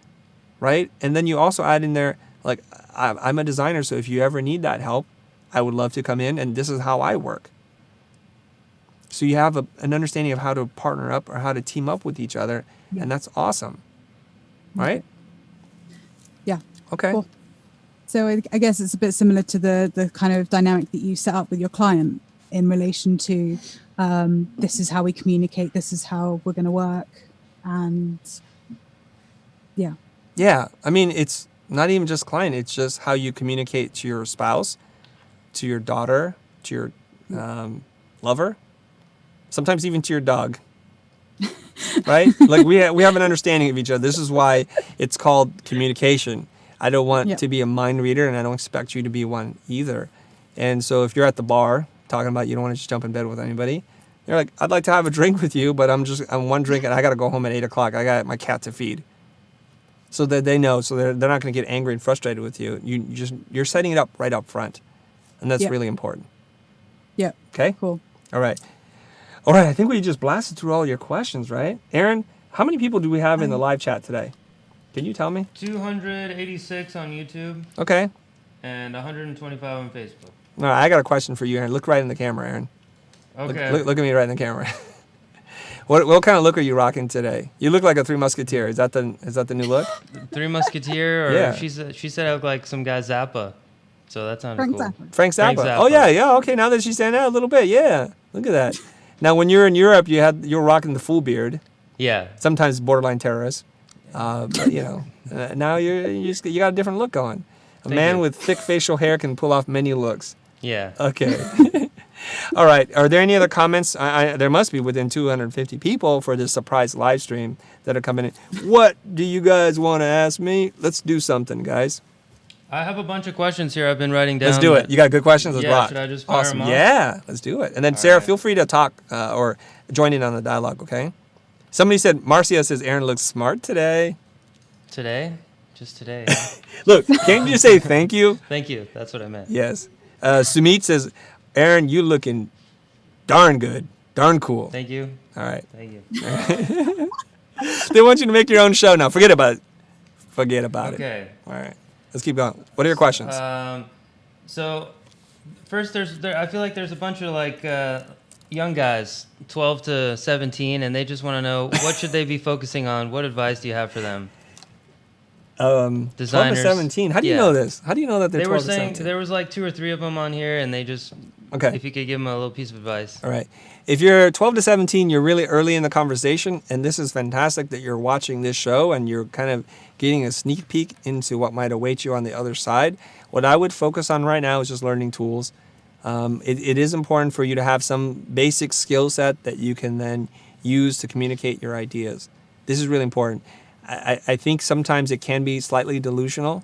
right? And then you also add in there, like, I'm a designer, so if you ever need that help, I would love to come in, and this is how I work. So you have an understanding of how to partner up or how to team up with each other, and that's awesome, right? Yeah. Okay. Cool. So I guess it's a bit similar to the kind of dynamic that you set up with your client in relation to this is how we communicate, this is how we're going to work, and yeah. Yeah, I mean, it's not even just client, it's just how you communicate to your spouse, to your daughter, to your lover, sometimes even to your dog, right? Like we have an understanding of each other. This is why it's called communication. I don't want to be a mind reader, and I don't expect you to be one either. And so if you're at the bar talking about you don't want to just jump in bed with anybody, you're like, I'd like to have a drink with you, but I'm one drink and I got to go home at 8 o'clock. I got my cat to feed. So that they know, so they're not going to get angry and frustrated with you. You're setting it up right up front. And that's really important. Yeah. Okay? Cool. All right. I think we just blasted through all your questions, right? Aaron, How many people do we have in the live chat today? Can you tell me? 286 on YouTube. Okay. And 125 on Facebook. All right, I got a question for you, Aaron. Look right in the camera, Aaron. Okay. Look at me right in the camera. What kind of look are you rocking today? You look like a Three Musketeer. Is that the new look? Three Musketeer, or Yeah. she said I look like some guy Zappa. So that sounded Frank cool. Zappa. Frank Zappa. Frank Zappa. Oh yeah. Okay, now that she's saying that a little bit, yeah. Look at that. Now, when you're in Europe, you were rocking the full beard. Yeah. Sometimes borderline terrorist. But now you got a different look going. A Thank man you. with thick facial hair can pull off many looks. Yeah. Okay. All right. Are there any other comments? There must be within 250 people for this surprise live stream that are coming in. What do you guys want to ask me? Let's do something, guys. I have a bunch of questions here I've been writing down. Let's do it. You got good questions? Let's Yeah, rock. should I just fire Awesome. them off? Yeah, let's do it. And then, Sarah, right. feel free to talk or join in on the dialogue, okay? Somebody said, Marcia says, Aaron looks smart today. Today? Just today. Look, can't you just say thank you? Thank you. That's what I meant. Yes. Sumit says, Aaron, you looking darn good. Darn cool. Thank you. All right. Thank you. They want you to make your own show now. Forget about it. Forget about it. Okay. All right. Let's keep going. What are your questions? So first, I feel like there's a bunch of like young guys, 12 to 17, and they just want to know what should they be focusing on. What advice do you have for them? 12 to Designers. 17. How do you Yeah. know this? How do you know that they're They 12 were to saying 17? there was like 2 or 3 of them on here, and they just Okay. if you could give them a little piece of advice. All right. If you're 12 to 17, you're really early in the conversation, and this is fantastic that you're watching this show and you're kind of getting a sneak peek into what might await you on the other side. What I would focus on right now is just learning tools. It is important for you to have some basic skill set that you can then use to communicate your ideas. This is really important. I think sometimes it can be slightly delusional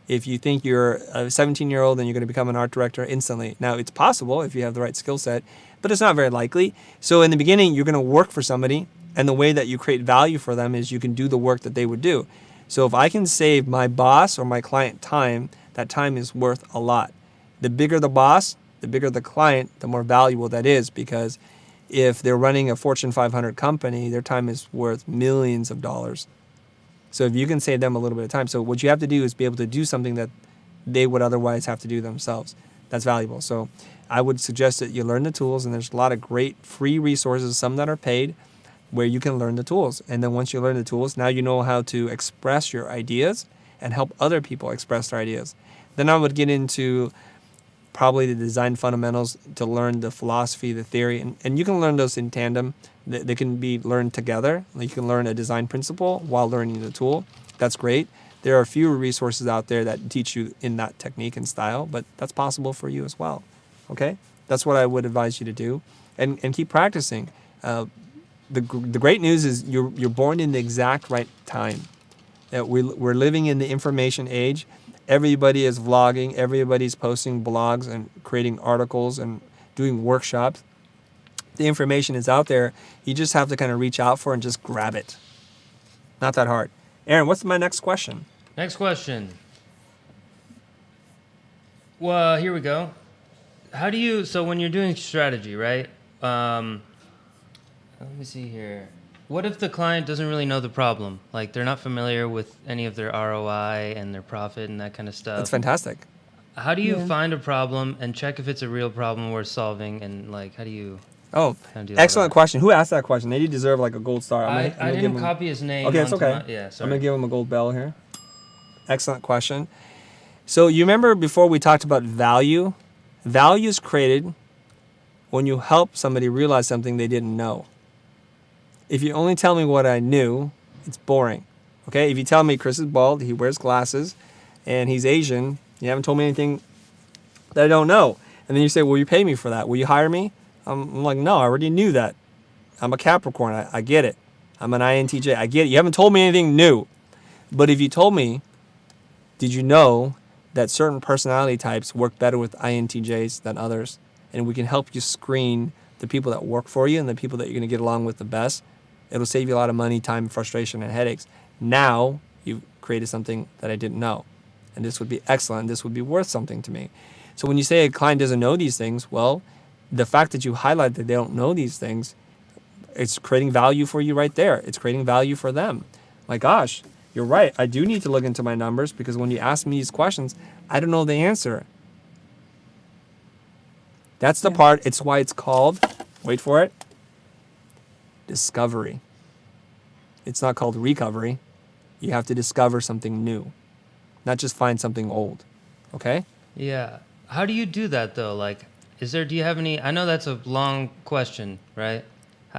if you think you're a 17-year-old and you're going to become an art director instantly. Now, it's possible if you have the right skill set, but it's not very likely. So in the beginning, you're going to work for somebody, and the way that you create value for them is you can do the work that they would do. So if I can save my boss or my client time, that time is worth a lot. The bigger the boss, the bigger the client, the more valuable that is, because if they're running a Fortune 500 company, their time is worth millions of dollars. So if you can save them a little bit of time. So what you have to do is be able to do something that they would otherwise have to do themselves. That's valuable. So I would suggest that you learn the tools, and there's a lot of great free resources, some that are paid, where you can learn the tools. And then once you learn the tools, now you know how to express your ideas and help other people express their ideas. Then I would get into probably the design fundamentals to learn the philosophy, the theory, and you can learn those in tandem. They can be learned together. You can learn a design principle while learning the tool. That's great. There are fewer resources out there that teach you in that technique and style, but that's possible for you as well. Okay? That's what I would advise you to do. And keep practicing. The great news is you're born in the exact right time. We're living in the information age. Everybody is vlogging. Everybody's posting blogs and creating articles and doing workshops. The information is out there. You just have to kind of reach out for it and just grab it. Not that hard. Aaron, what's my next question? Next question. Well, here we go. How do you, so when you're doing strategy, right? Let me see here. What if the client doesn't really know the problem? Like they're not familiar with any of their ROI and their profit and that kind of stuff. That's fantastic. How do you find a problem and check if it's a real problem worth solving? And like, how do you Oh, kind of do all excellent that? question. Who asked that question? They deserve like a gold star. I I'm gonna give didn't him- copy his name. Okay, it's onto okay. yeah, sorry. I'm going to give him a gold bell here. Excellent question. So you remember before we talked about value? Value is created when you help somebody realize something they didn't know. If you only tell me what I knew, it's boring. Okay? If you tell me Chris is bald, he wears glasses, and he's Asian, you haven't told me anything that I don't know. And then you say, will you pay me for that? Will you hire me? I'm like, no, I already knew that. I'm a Capricorn. I get it. I'm an INTJ. I get it. You haven't told me anything new. But if you told me, did you know that certain personality types work better with INTJs than others? And we can help you screen the people that work for you and the people that you're going to get along with the best. It'll save you a lot of money, time, frustration, and headaches. Now you've created something that I didn't know. And this would be excellent. This would be worth something to me. So when you say a client doesn't know these things, well, the fact that you highlight that they don't know these things It's creating value for you right there. It's creating value for them. My gosh, you're right. I do need to look into my numbers because when you ask me these questions, I don't know the answer. That's the part. It's why it's called, wait for it, discovery. It's not called recovery. You have to discover something new, not just find something old. Okay? Yeah. How do you do that though? Like, do you have any, I know that's a long question, right?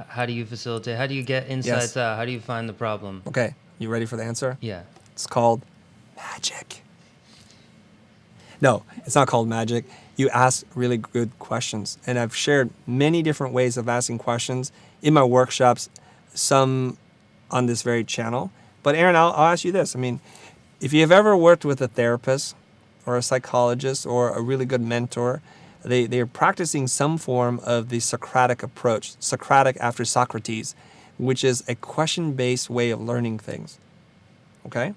How do you facilitate? How do you get insights out? How do you find the problem? Okay. You ready for the answer? Yeah. It's called magic. No, it's not called magic. You ask really good questions. And I've shared many different ways of asking questions in my workshops, some on this very channel. But Aaron, I'll ask you this. I mean, if you have ever worked with a therapist or a psychologist or a really good mentor, they are practicing some form of the Socratic approach, Socratic after Socrates, which is a question-based way of learning things. Okay?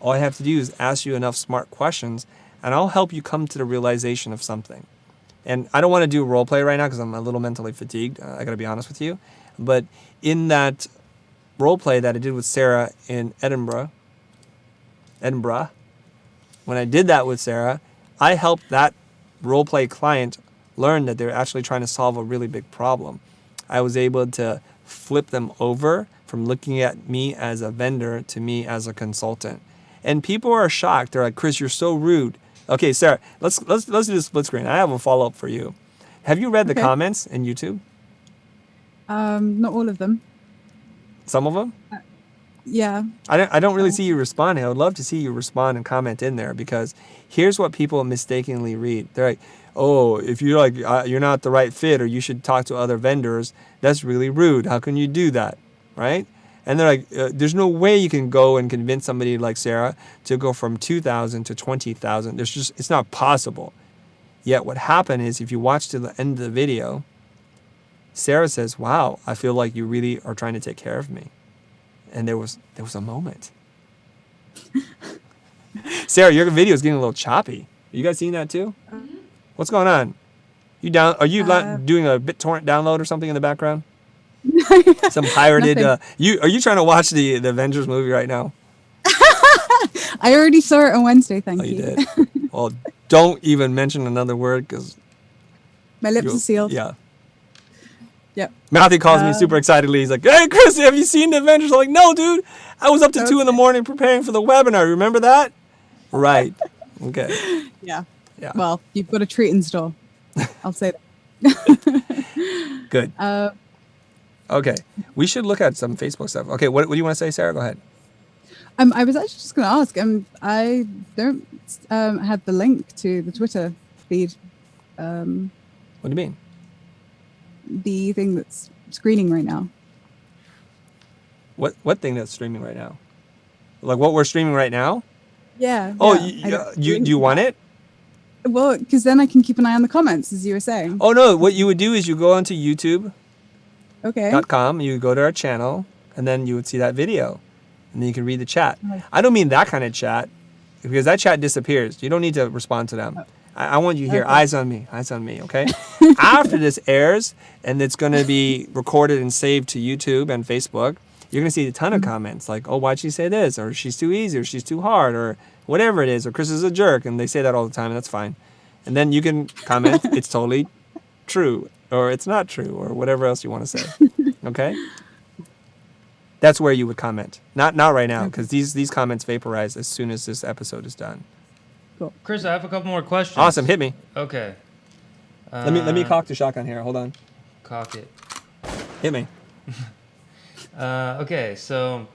All I have to do is ask you enough smart questions, and I'll help you come to the realization of something. And I don't want to do role play right now because I'm a little mentally fatigued. I got to be honest with you. But in that role play that I did with Sarah in Edinburgh, when I did that with Sarah, I helped that role play client learn that they're actually trying to solve a really big problem. I was able to flip them over from looking at me as a vendor to me as a consultant. And people are shocked. They're like, Chris, you're so rude. Okay, Sarah, let's do the split screen. I have a follow-up for you. Have you read the comments in YouTube? Not all of them. Some of them? Yeah. I don't really see you responding. I would love to see you respond and comment in there because here's what people mistakenly read. They're like, oh, if you're like, you're not the right fit or you should talk to other vendors, that's really rude. How can you do that? Right? And they're like, there's no way you can go and convince somebody like Sarah to go from 2,000 to 20,000. It's not possible. Yet what happened is if you watch to the end of the video, Sarah says, wow, I feel like you really are trying to take care of me. And there was a moment. Sarah, your video is getting a little choppy. You guys seeing that too? What's going on? Are you doing a BitTorrent download or something in the background? Some pirated. Are you trying to watch the Avengers movie right now? I already saw it on Wednesday. Thank you. You did. Well, don't even mention another word because my lips are sealed. Yeah. Yep. Matthew calls me super excitedly. He's like, hey, Chris, have you seen the Avengers? I'm like, no, dude. I was up to 2 a.m. preparing for the webinar. Remember that? Right. Okay. Yeah. Yeah. Well, you've got a treat in store. I'll say that. Good. Okay. We should look at some Facebook stuff. Okay. What do you want to say, Sarah? Go ahead. I was actually just going to ask. I don't have the link to the Twitter feed. What do you mean? The thing that's screening right now. What thing that's streaming right now? Like what we're streaming right now? Yeah. Oh, yeah. do you want it? Well, because then I can keep an eye on the comments, as you were saying. Oh no! What you would do is you go onto YouTube.com. Okay. You go to our channel, and then you would see that video, and then you can read the chat. I don't mean that kind of chat, because that chat disappears. You don't need to respond to them. I want you here, eyes on me, okay? After this airs, and it's going to be recorded and saved to YouTube and Facebook, you're going to see a ton of comments like, oh, why'd she say this? Or she's too easy, or she's too hard, or whatever it is, or Chris is a jerk, and they say that all the time, and that's fine. And then you can comment, it's totally true, or it's not true, or whatever else you want to say, okay? That's where you would comment. Not right now, because these comments vaporize as soon as this episode is done. Cool. Chris, I have a couple more questions. Awesome, hit me. Okay. Let me cock the shotgun here. Hold on. Cock it. Hit me. Okay, so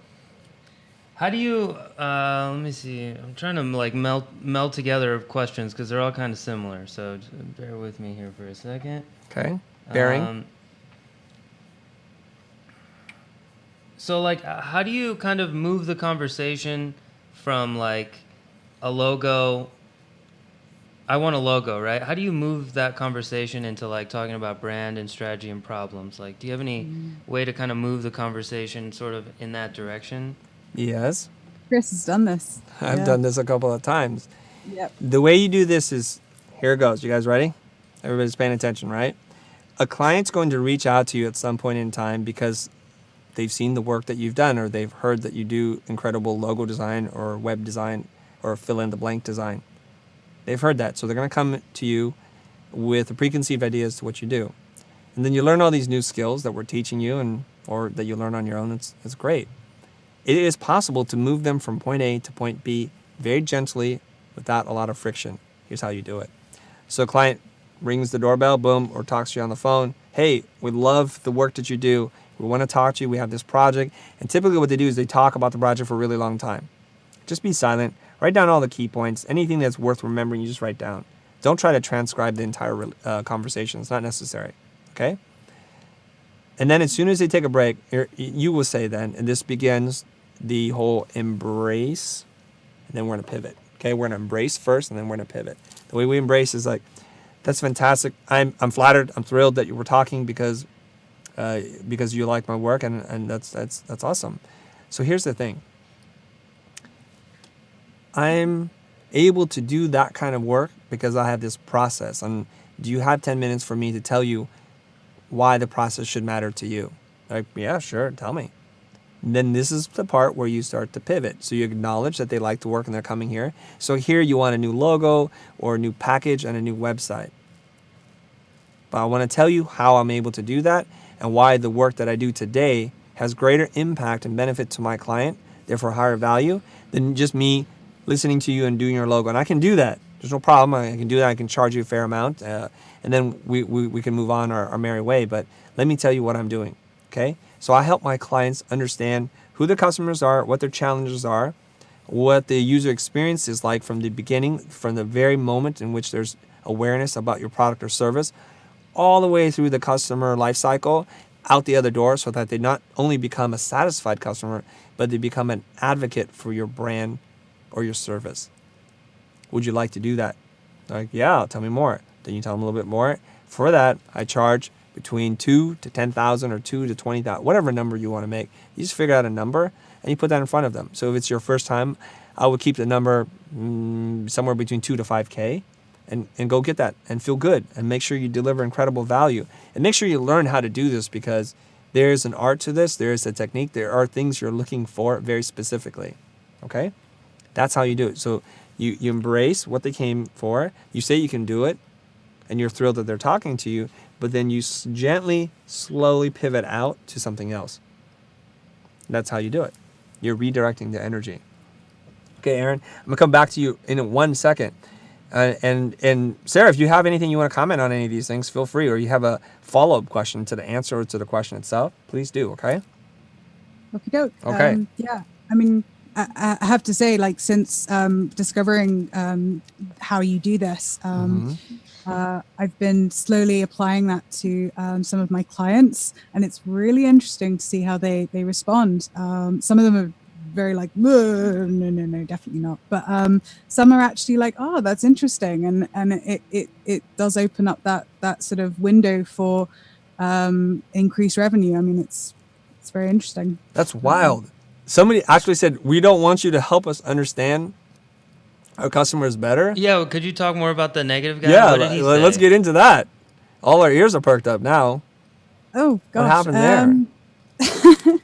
how do you? Let me see. I'm trying to like meld together questions because they're all kind of similar. So just bear with me here for a second. Okay. Bearing. So like, how do you kind of move the conversation from like a logo? I want a logo, right? How do you move that conversation into like talking about brand and strategy and problems? Like, do you have any way to kind of move the conversation sort of in that direction? Yes. Chris has done this. I've done this a couple of times. Yep. The way you do this is, here it goes. You guys ready? Everybody's paying attention, right? a client's going to reach out to you at some point in time because they've seen the work that you've done, or they've heard that you do incredible logo design or web design or fill in the blank design. They've heard that. So they're going to come to you with a preconceived idea as to what you do. And then you learn all these new skills that we're teaching you or that you learn on your own. It's great. It is possible to move them from point A to point B very gently without a lot of friction. Here's how you do it. So a client rings the doorbell, boom, or talks to you on the phone. Hey, we love the work that you do. We want to talk to you. We have this project. And typically what they do is they talk about the project for a really long time. Just be silent. Write down all the key points. Anything that's worth remembering, you just write down. Don't try to transcribe the entire conversation. It's not necessary. Okay? And then as soon as they take a break, you will say then, and this begins the whole embrace, and then we're going to pivot. Okay? We're going to embrace first, and then we're going to pivot. The way we embrace is like, that's fantastic. I'm flattered. I'm thrilled that you were talking because you like my work, and that's awesome. So here's the thing. I'm able to do that kind of work because I have this process. And do you have 10 minutes for me to tell you why the process should matter to you? Like, yeah, sure, tell me. And then this is the part where you start to pivot. So you acknowledge that they like the work and they're coming here. So here you want a new logo or a new package and a new website. But I want to tell you how I'm able to do that and why the work that I do today has greater impact and benefit to my client, therefore higher value, than just me listening to you and doing your logo. And I can do that. There's no problem. I can do that. I can charge you a fair amount. And then we can move on our merry way. But let me tell you what I'm doing. Okay? So I help my clients understand who the customers are, what their challenges are, what the user experience is like from the beginning, from the very moment in which there's awareness about your product or service, all the way through the customer life cycle, out the other door, so that they not only become a satisfied customer, but they become an advocate for your brand or your service. Would you like to do that? Like, yeah, tell me more. Then you tell them a little bit more. For that, I charge between 2 to 10,000 or 2 to 20,000, whatever number you want to make. You just figure out a number and you put that in front of them. So if it's your first time, I would keep the number somewhere between 2 to 5K and go get that and feel good and make sure you deliver incredible value and make sure you learn how to do this, because there's an art to this. There is a technique. There are things you're looking for very specifically. Okay? That's how you do it. So you embrace what they came for. You say you can do it, and you're thrilled that they're talking to you, but then you gently, slowly pivot out to something else. That's how you do it. You're redirecting the energy. Okay, Aaron, I'm going to come back to you in 1 second. And Sarah, if you have anything you want to comment on any of these things, feel free, or you have a follow-up question to the answer or to the question itself, please do, okay? Okie doke. Okay. Yeah, I mean, I have to say, like, since discovering how you do this, I've been slowly applying that to some of my clients, and it's really interesting to see how they respond. Some of them are very like, no, definitely not. But some are actually like, oh, that's interesting, and it does open up that sort of window for increased revenue. I mean, it's very interesting. That's wild. Somebody actually said, we don't want you to help us understand our customers better. Yeah, well, could you talk more about the negative guy? Yeah, what did he say? Let's get into that. All our ears are perked up now. Oh, gosh. What happened there?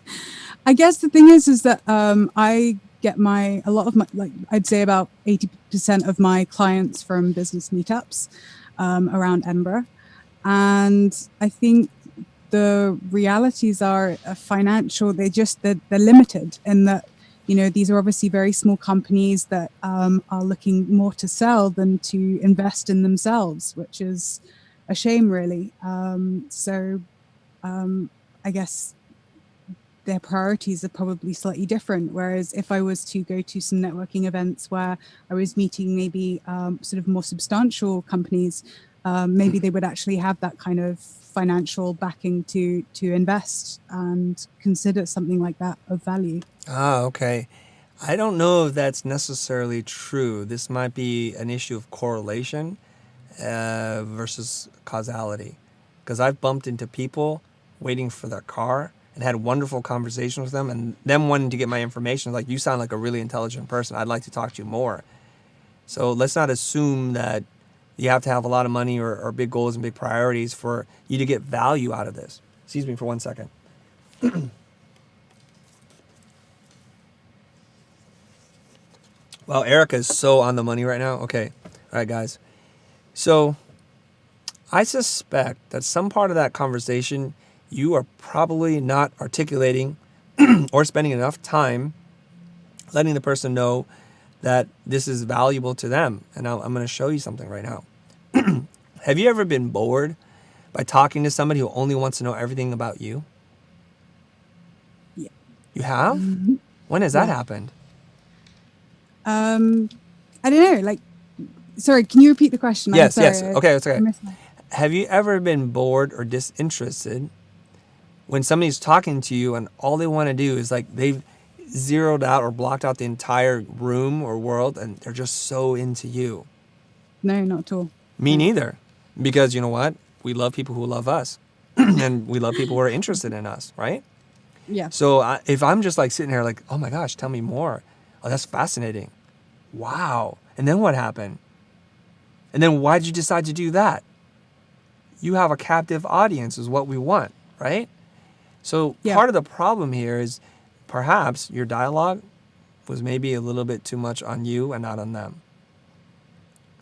I guess the thing is that I get a lot of my, like, I'd say about 80% of my clients from business meetups around Edinburgh. And I think the realities are financial. They're limited in that, you know, these are obviously very small companies that are looking more to sell than to invest in themselves, which is a shame, really. I guess their priorities are probably slightly different. Whereas if I was to go to some networking events where I was meeting maybe sort of more substantial companies, maybe they would actually have that kind of financial backing to invest and consider something like that of value. Ah, okay. I don't know if that's necessarily true. This might be an issue of correlation versus causality. Because I've bumped into people waiting for their car and had wonderful conversations with them, and them wanting to get my information. Like, you sound like a really intelligent person. I'd like to talk to you more. So let's not assume that you have to have a lot of money or big goals and big priorities for you to get value out of this. Excuse me for 1 second. Wow, Erica is so on the money right now. Okay. All right, guys. So I suspect that some part of that conversation you are probably not articulating or spending enough time letting the person know that this is valuable to them. And I'm going to show you something right now. Have you ever been bored by talking to somebody who only wants to know everything about you? Yeah. You have? Mm-hmm. When has that happened? I don't know. Like, sorry, can you repeat the question? Yes, I'm yes. sorry, Okay, it's okay. I missed Have you ever been bored or disinterested when somebody's talking to you and all they want to do is like they've zeroed out or blocked out the entire room or world and they're just so into you? No, not at all. Me neither. Because you know what? We love people who love us. And we love people who are interested in us, right? Yeah. So if I'm just like sitting here like, oh my gosh, tell me more. Oh, that's fascinating. Wow. And then what happened? And then why did you decide to do that? You have a captive audience is what we want, right? So part of the problem here is perhaps your dialogue was maybe a little bit too much on you and not on them.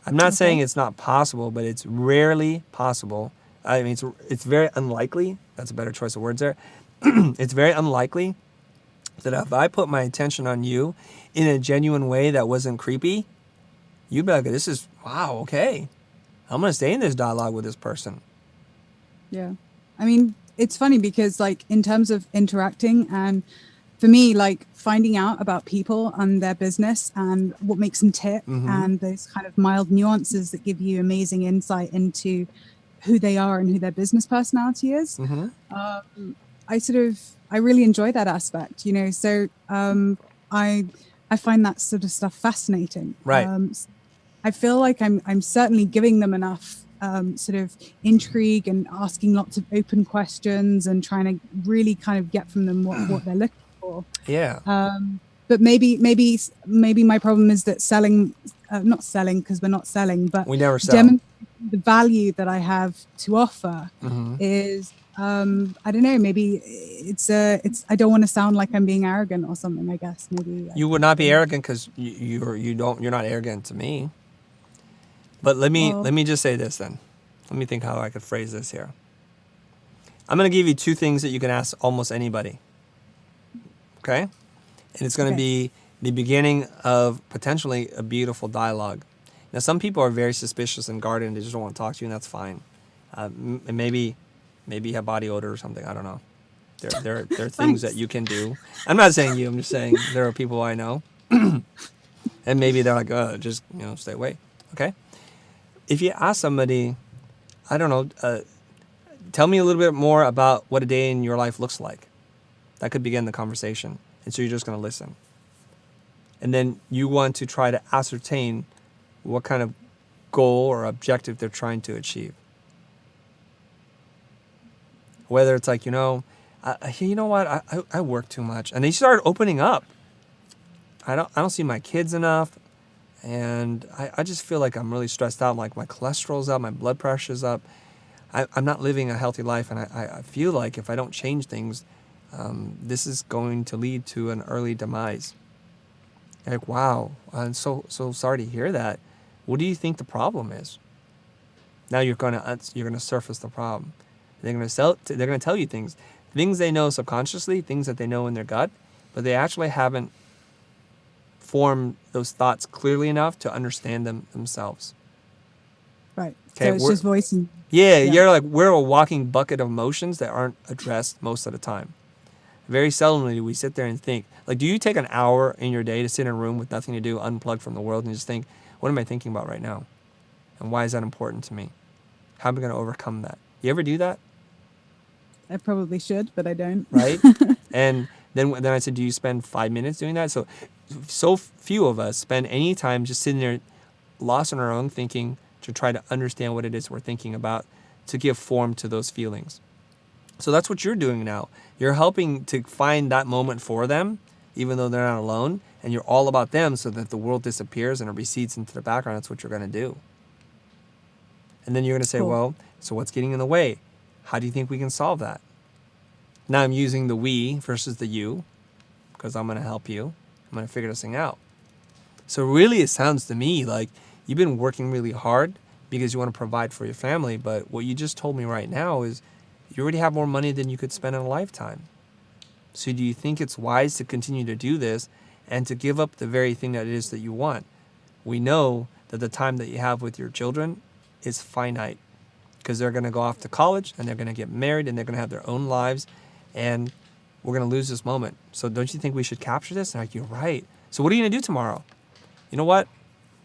I'm not saying it's not possible, but it's rarely possible. I mean, it's very unlikely. That's a better choice of words there. It's very unlikely that if I put my attention on you in a genuine way that wasn't creepy, you'd be like, this is, wow, okay. I'm going to stay in this dialogue with this person. Yeah. I mean, it's funny because like in terms of interacting and for me, like finding out about people and their business and what makes them tick and those kind of mild nuances that give you amazing insight into who they are and who their business personality is. I really enjoy that aspect, you know, so I find that sort of stuff fascinating. Right. I feel like I'm certainly giving them enough sort of intrigue and asking lots of open questions and trying to really kind of get from them what they're looking for. Yeah. But maybe my problem is that not selling because we're not selling, but we never sell. Demonstrating the value that I have to offer is I don't know, maybe it's I don't want to sound like I'm being arrogant or something, I guess. Maybe you would not be arrogant because you're not arrogant to me. But let me just say this then. Let me think how I could phrase this here. I'm going to give you two things that you can ask almost anybody. Okay? And it's going to be the beginning of potentially a beautiful dialogue. Now, some people are very suspicious and guarded and they just don't want to talk to you, and that's fine. Maybe you have body odor or something. I don't know. There are things that you can do. I'm not saying you. I'm just saying there are people I know. And maybe they're like, just, stay away. Okay? If you ask somebody, I don't know, tell me a little bit more about what a day in your life looks like. That could begin the conversation. And so you're just going to listen. And then you want to try to ascertain what kind of goal or objective they're trying to achieve. Whether it's like, you know what, I work too much. And they start opening up. I don't see my kids enough. And I just feel like I'm really stressed out. Like my cholesterol's up, my blood pressure's up. I'm not living a healthy life. And I feel like if I don't change things, this is going to lead to an early demise. Like, wow, I'm so sorry to hear that. What do you think the problem is? Now you're gonna surface the problem. They're gonna tell you things they know subconsciously, things that they know in their gut, but they actually haven't formed those thoughts clearly enough to understand them themselves. Right. Okay, so it's just voicing. Yeah, you're like, we're a walking bucket of emotions that aren't addressed most of the time. Very seldomly do we sit there and think. Like, do you take an hour in your day to sit in a room with nothing to do, unplugged from the world, and just think, what am I thinking about right now? And why is that important to me? How am I going to overcome that? You ever do that? I probably should, but I don't. Right? And then I said, do you spend 5 minutes doing that? So few of us spend any time just sitting there lost in our own thinking to try to understand what it is we're thinking about, to give form to those feelings. So that's what you're doing now. You're helping to find that moment for them, even though they're not alone, and you're all about them so that the world disappears and it recedes into the background. That's what you're going to do. And then you're going to say, Cool. well, so what's getting in the way? How do you think we can solve that? Now I'm using the we versus the you because I'm going to help you. I'm going to figure this thing out. So really it sounds to me like you've been working really hard because you want to provide for your family. But what you just told me right now is you already have more money than you could spend in a lifetime. So do you think it's wise to continue to do this and to give up the very thing that it is that you want? We know that the time that you have with your children is finite because they're going to go off to college and they're going to get married and they're going to have their own lives and we're going to lose this moment. So don't you think we should capture this? And I'm like, you're right. So what are you going to do tomorrow? You know what?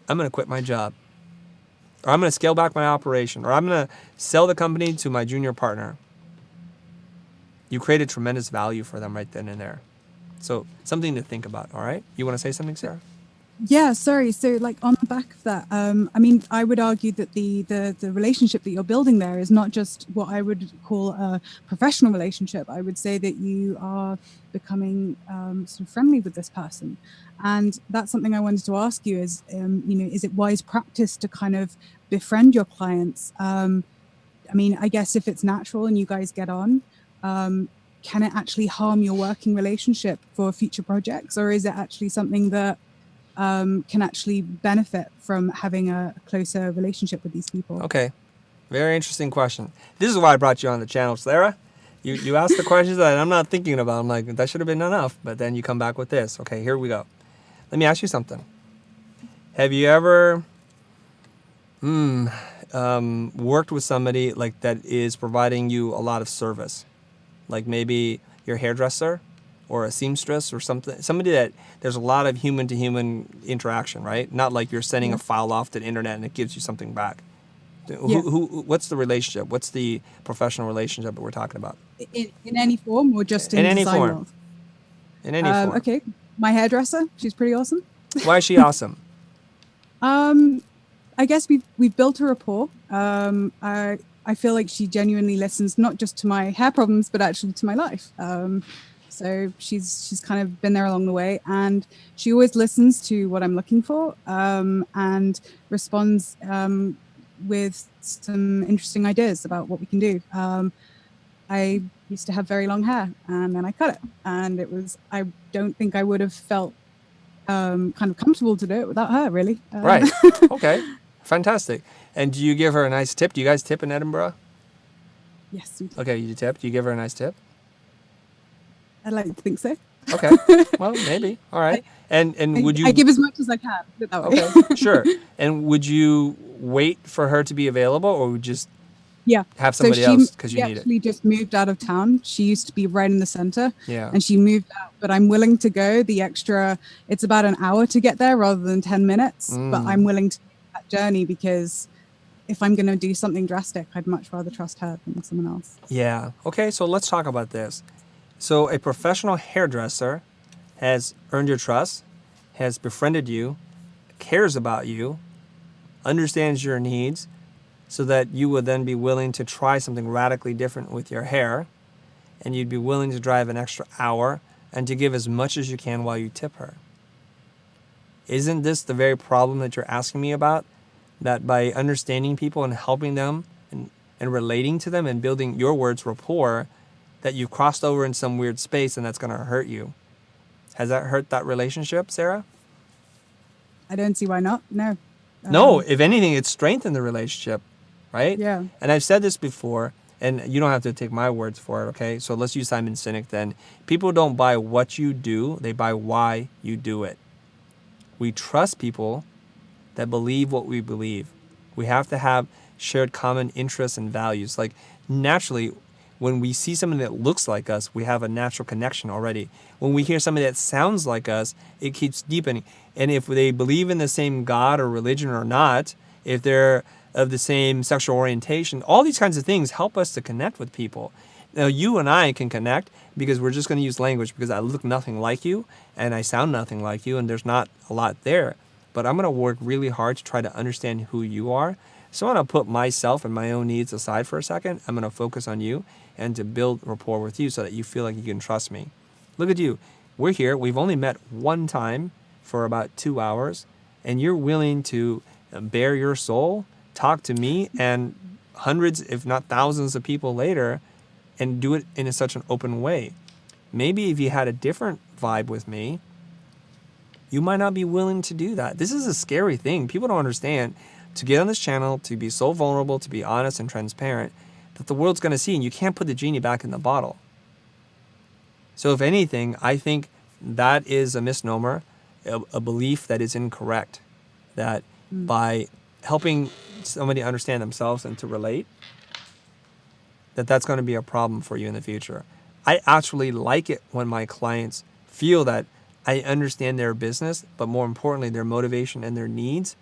I'm going to quit my job. Or I'm going to scale back my operation. Or I'm going to sell the company to my junior partner. You created tremendous value for them right then and there. So something to think about, all right? You want to say something, Sarah? Yeah, sorry. So like on the back of that, I mean, I would argue that the relationship that you're building there is not just what I would call a professional relationship. I would say that you are becoming sort of friendly with this person. And that's something I wanted to ask you is, is it wise practice to kind of befriend your clients? I mean, I guess if it's natural and you guys get on, can it actually harm your working relationship for future projects? Or is it actually something that can actually benefit from having a closer relationship with these people? Okay. Very interesting question. This is why I brought you on the channel, Sarah. You asked the questions that I'm not thinking about. I'm like, that should have been enough. But then you come back with this. Okay, here we go. Let me ask you something. Have you ever worked with somebody like that is providing you a lot of service? Like maybe your hairdresser or a seamstress or somebody that there's a lot of human to human interaction, right? Not like you're sending a file off to the internet and it gives you something back. What's the relationship? What's the professional relationship that we're talking about? In any form or just in any design form? world? In any form. Okay. My hairdresser, she's pretty awesome. Why is she awesome? I guess we've built a rapport. I feel like she genuinely listens not just to my hair problems, but actually to my life. So she's kind of been there along the way, and she always listens to what I'm looking for and responds with some interesting ideas about what we can do. I used to have very long hair, and then I cut it, and I don't think I would have felt kind of comfortable to do it without her, really. Right. Okay. Fantastic. And do you give her a nice tip? Do you guys tip in Edinburgh? Yes, we do. Okay, you tip. Do you give her a nice tip? I'd like to think so. Okay. Well, maybe. All right. And would you... I give as much as I can, put it that way. Okay, sure. And would you wait for her to be available, or would you just have somebody else because you need it? She actually just moved out of town. She used to be right in the center. Yeah. And she moved out, but I'm willing to go the extra... It's about an hour to get there rather than 10 minutes, but I'm willing to make that journey because if I'm going to do something drastic, I'd much rather trust her than someone else. Yeah. Okay, so let's talk about this. So a professional hairdresser has earned your trust, has befriended you, cares about you, understands your needs, so that you would then be willing to try something radically different with your hair, and you'd be willing to drive an extra hour and to give as much as you can while you tip her. Isn't this the very problem that you're asking me about? That by understanding people and helping them and relating to them and building, your words, rapport, that you've crossed over in some weird space and that's going to hurt you. Has that hurt that relationship, Sarah? I don't see why not. No. No, if anything, it's strengthened the relationship, right? Yeah. And I've said this before, and you don't have to take my words for it, okay? So let's use Simon Sinek then. People don't buy what you do, they buy why you do it. We trust people that believe what we believe. We have to have shared common interests and values. Like naturally, when we see somebody that looks like us, we have a natural connection already. When we hear somebody that sounds like us, it keeps deepening. And if they believe in the same God or religion or not, if they're of the same sexual orientation, all these kinds of things help us to connect with people. Now, you and I can connect because we're just going to use language because I look nothing like you and I sound nothing like you and there's not a lot there. But I'm going to work really hard to try to understand who you are. So I'm going to put myself and my own needs aside for a second. I'm going to focus on you and to build rapport with you so that you feel like you can trust me. Look at you. We're here. We've only met one time for about 2 hours, and you're willing to bare your soul talk to me and hundreds, if not thousands of people later and do it in such an open way. Maybe if you had a different vibe with me, you might not be willing to do that. This is a scary thing. People don't understand. To get on this channel, to be so vulnerable, to be honest and transparent, that the world's going to see, and you can't put the genie back in the bottle. So if anything, I think that is a misnomer, a belief that is incorrect, that by helping somebody understand themselves and to relate, that's going to be a problem for you in the future. I actually like it when my clients feel that I understand their business, but more importantly, their motivation and their needs.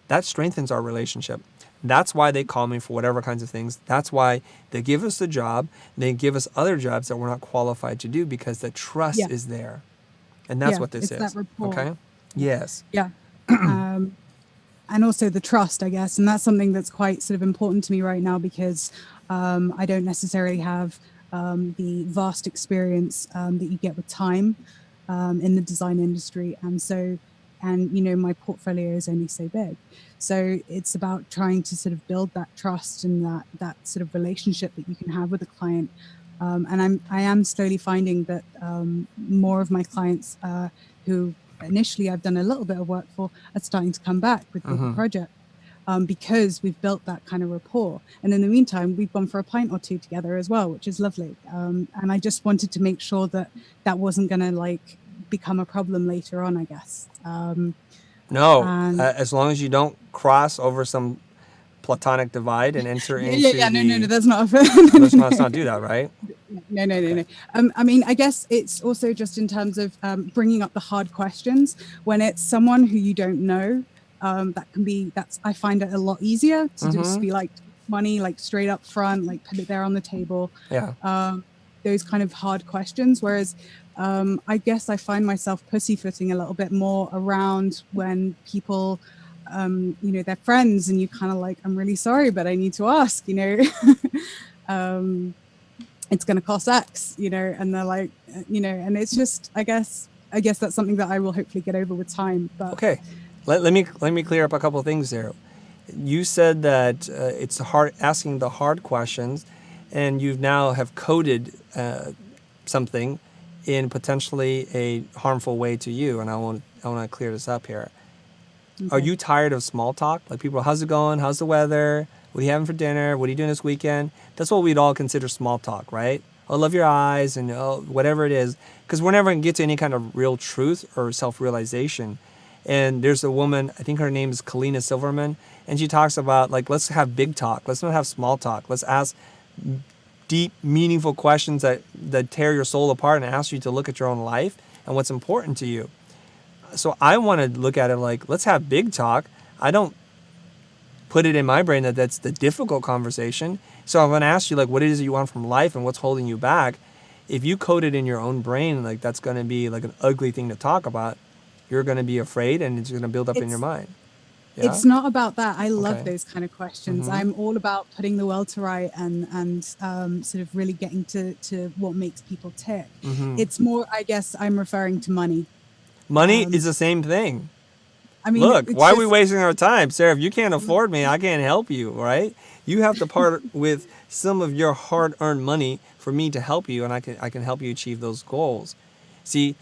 That strengthens our relationship. That's why they call me for whatever kinds of things. That's why they give us the job. They give us other jobs that we're not qualified to do because the trust is there. And that's what this is. That rapport. Okay? Yes. Yeah. And also the trust, I guess. And that's something that's quite sort of important to me right now because I don't necessarily have the vast experience that you get with time in the design industry. And you know, my portfolio is only so big. So it's about trying to sort of build that trust and that sort of relationship that you can have with a client. And I am slowly finding that more of my clients who initially I've done a little bit of work for are starting to come back with bigger projects because we've built that kind of rapport. And in the meantime, we've gone for a pint or two together as well, which is lovely. And I just wanted to make sure that that wasn't going to like become a problem later on, I guess. As long as you don't cross over some platonic divide and enter into no, that's not let's not do that, right? No. I mean, I guess it's also just in terms of bringing up the hard questions when it's someone who you don't know. I find it a lot easier to just be like money, like straight up front, like put it there on the table. Yeah. Those kind of hard questions. Whereas I guess I find myself pussyfooting a little bit more around when people, you know, they're friends and you kind of like, I'm really sorry, but I need to ask, you know, it's going to cost X, you know, and they're like, you know, and it's just, I guess that's something that I will hopefully get over with time. But okay, let me clear up a couple of things there. You said that it's hard asking the hard questions, and you now have coded something in potentially a harmful way to you, and I want to clear this up here. Okay. Are you tired of small talk? Like people, how's it going? How's the weather? What are you having for dinner? What are you doing this weekend? That's what we'd all consider small talk, right? Oh, love your eyes and whatever it is, because we're never going to get to any kind of real truth or self-realization. And there's a woman, I think her name is Kalina Silverman, and she talks about like, let's have big talk. Let's not have small talk. Let's ask deep, meaningful questions that tear your soul apart and ask you to look at your own life and what's important to you. So I want to look at it like, let's have big talk. I don't put it in my brain that that's the difficult conversation. So I'm going to ask you like, what it is that you want from life and what's holding you back. If you code it in your own brain, like that's going to be like an ugly thing to talk about, you're going to be afraid and it's going to build up in your mind. Yeah? It's not about that. I love those kind of questions. I'm all about putting the world to right and sort of really getting to what makes people tick. It's more, I guess I'm referring to money. Money is the same thing. I mean, look, why are we wasting our time? Sarah, if you can't afford me, I can't help you, right? You have to part with some of your hard-earned money for me to help you, and I can help you achieve those goals. See,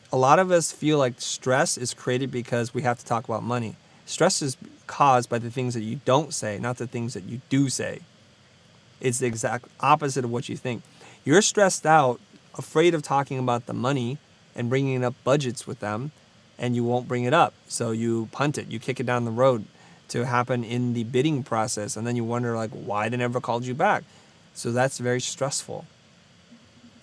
a lot of us feel like stress is created because we have to talk about money. Stress is caused by the things that you don't say, not the things that you do say. It's the exact opposite of what you think. You're stressed out, afraid of talking about the money and bringing up budgets with them, and you won't bring it up. So you punt it. You kick it down the road to happen in the bidding process, and then you wonder like why they never called you back. So that's very stressful.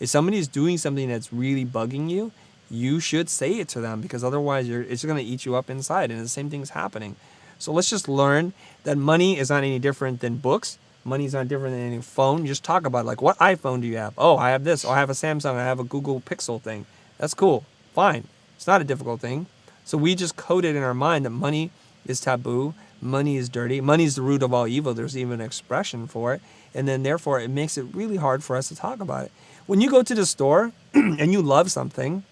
If somebody's doing something that's really bugging you, you should say it to them, because otherwise it's going to eat you up inside, and the same thing's happening. So let's just learn that money is not any different than books. Money is not different than any phone. You just talk about like, what iPhone do you have? Oh, I have this. Oh, I have a Samsung. I have a Google Pixel thing. That's cool. Fine. It's not a difficult thing. So we just coded in our mind that money is taboo. Money is dirty. Money is the root of all evil. There's even an expression for it. And then therefore it makes it really hard for us to talk about it. When you go to the store and you love something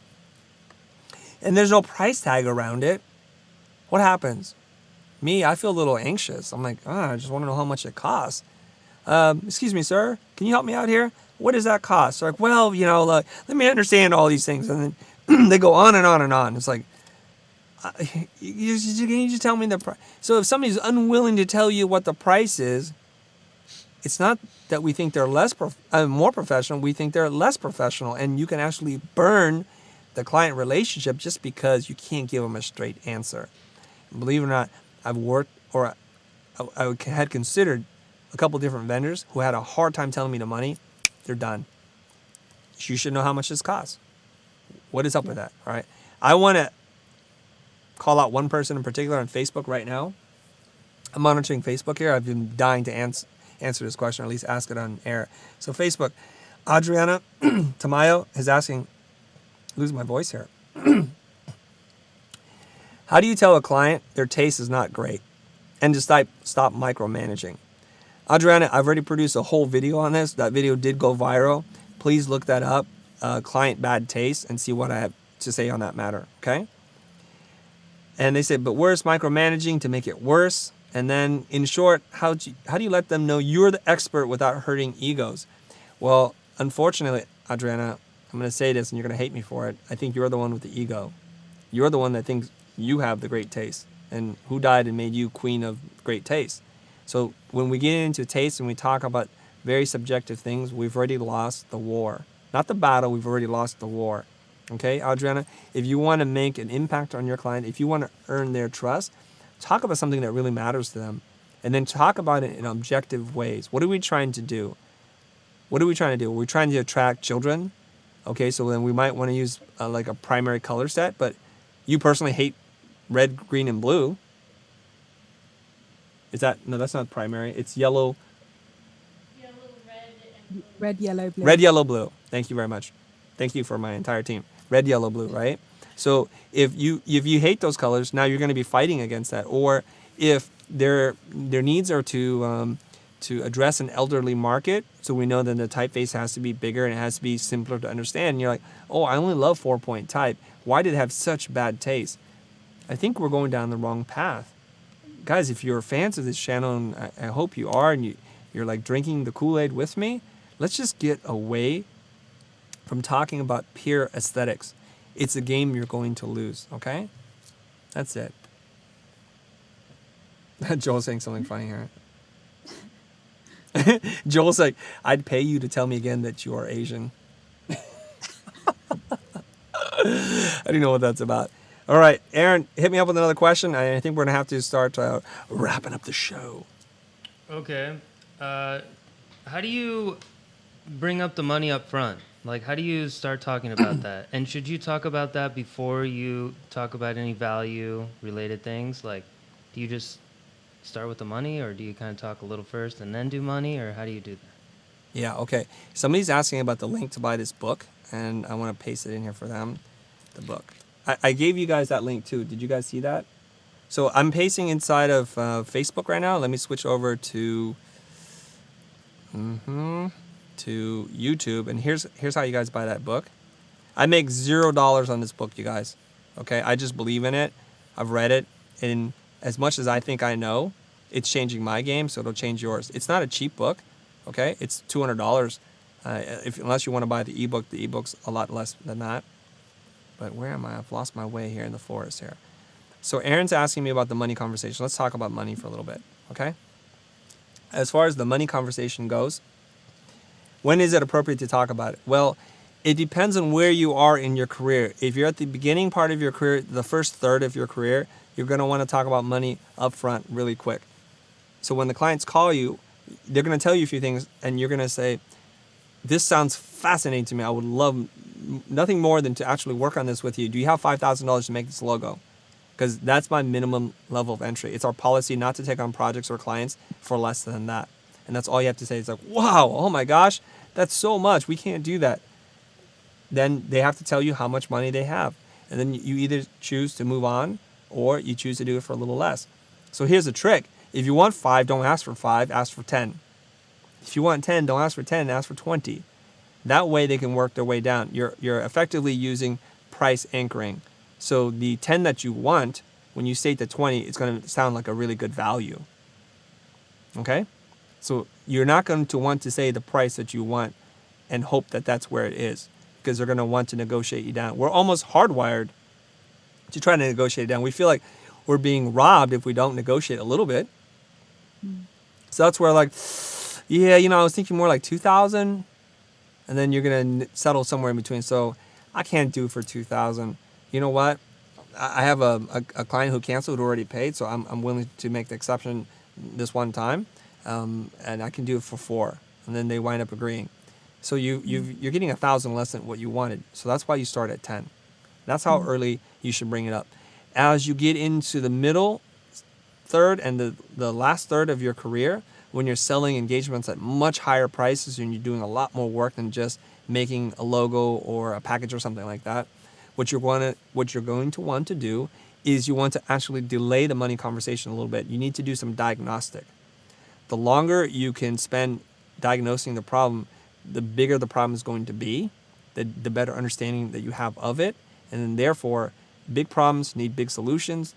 and there's no price tag around it, what happens? Me, I feel a little anxious. I'm like, I just want to know how much it costs. Excuse me, sir, can you help me out here? What does that cost? They're like, well, let me understand all these things. And then they go on and on and on. It's like, can you just tell me the price? So if somebody's unwilling to tell you what the price is, it's not that we think they're more professional. We think they're less professional. And you can actually burn the client relationship just because you can't give them a straight answer. Believe it or not, I've worked, or I had considered a couple different vendors who had a hard time telling me the money. They're done. You should know how much this costs. What is up with that? All right. I want to call out one person in particular on Facebook right now. I'm monitoring Facebook here. I've been dying to answer this question, or at least ask it on air. So Facebook, Adriana Tamayo is asking, losing my voice here. How do you tell a client their taste is not great and to stop micromanaging? Adriana, I've already produced a whole video on this. That video did go viral. Please look that up, client bad taste, and see what I have to say on that matter, okay? And they said, but worse, micromanaging to make it worse. And then, in short, how do you let them know you're the expert without hurting egos? Well, unfortunately, Adriana, I'm going to say this and you're going to hate me for it. I think you're the one with the ego. You're the one that thinks you have the great taste. And who died and made you queen of great taste? So when we get into taste and we talk about very subjective things, we've already lost the war. Not the battle, we've already lost the war. Okay, Adriana, if you want to make an impact on your client, if you want to earn their trust, talk about something that really matters to them. And then talk about it in objective ways. What are we trying to do? What are we trying to do? We're trying to attract children. Okay, so then we might want to use like a primary color set, but you personally hate red, green, and blue. No, that's not primary. It's yellow. Red, yellow, blue. Red, yellow, blue. Thank you very much. Thank you for my entire team. Red, yellow, blue, right? So if you hate those colors, now you're going to be fighting against that. Or if their needs are to address an elderly market, so we know that the typeface has to be bigger and it has to be simpler to understand. And you're like, oh, I only love 4-point type. Why did it have such bad taste? I think we're going down the wrong path. Guys, if you're fans of this channel, and I hope you are, and you're like drinking the Kool-Aid with me, let's just get away from talking about pure aesthetics. It's a game you're going to lose, okay? That's it. Joel's saying something funny here. Joel's like, I'd pay you to tell me again that you are Asian. I don't know what that's about. All right, Aaron, hit me up with another question. I think we're going to have to start wrapping up the show. Okay. How do you bring up the money up front? Like, how do you start talking about that? And should you talk about that before you talk about any value-related things? Like, do you just start with the money, or do you kind of talk a little first and then do money, or how do you do that? Yeah, okay. Somebody's asking about the link to buy this book, and I want to paste it in here for them, the book. I gave you guys that link, too. Did you guys see that? So I'm pasting inside of Facebook right now. Let me switch over to YouTube, and here's how you guys buy that book. I make $0 on this book, you guys. Okay, I just believe in it. I've read it, and as much as I think I know, it's changing my game, so it'll change yours. It's not a cheap book, okay? It's $200. Unless you want to buy the ebook's a lot less than that. But where am I? I've lost my way here in the forest here. So Aaron's asking me about the money conversation. Let's talk about money for a little bit, okay? As far as the money conversation goes, when is it appropriate to talk about it? Well, it depends on where you are in your career. If you're at the beginning part of your career, the first third of your career, you're going to want to talk about money up front really quick. So when the clients call you, they're going to tell you a few things, and you're going to say, this sounds fascinating to me. I would love nothing more than to actually work on this with you. Do you have $5,000 to make this logo? Because that's my minimum level of entry. It's our policy not to take on projects or clients for less than that. And that's all you have to say. It's like, wow, oh my gosh, that's so much. We can't do that. Then they have to tell you how much money they have. And then you either choose to move on or you choose to do it for a little less. So here's the trick. If you want 5, don't ask for 5, ask for 10. If you want 10, don't ask for 10, ask for 20. That way they can work their way down. You're effectively using price anchoring. So the 10 that you want, when you state the 20, it's going to sound like a really good value. Okay? So you're not going to want to say the price that you want and hope that that's where it is, because they're going to want to negotiate you down. We're almost hardwired to try to negotiate it down. We feel like we're being robbed if we don't negotiate a little bit. So that's where, like, yeah, I was thinking more like 2,000, and then you're going to settle somewhere in between. So I can't do for 2,000. You know what? I have a client who canceled who already paid, so I'm willing to make the exception this one time, and I can do it for 4, and then they wind up agreeing. So you're getting 1,000 less than what you wanted. So that's why you start at 10. That's how early you should bring it up. As you get into the middle third and the last third of your career, when you're selling engagements at much higher prices and you're doing a lot more work than just making a logo or a package or something like that, what you're going to want to do is you want to actually delay the money conversation a little bit. You need to do some diagnostic. The longer you can spend diagnosing the problem, the bigger the problem is going to be, the better understanding that you have of it, and then therefore, big problems need big solutions.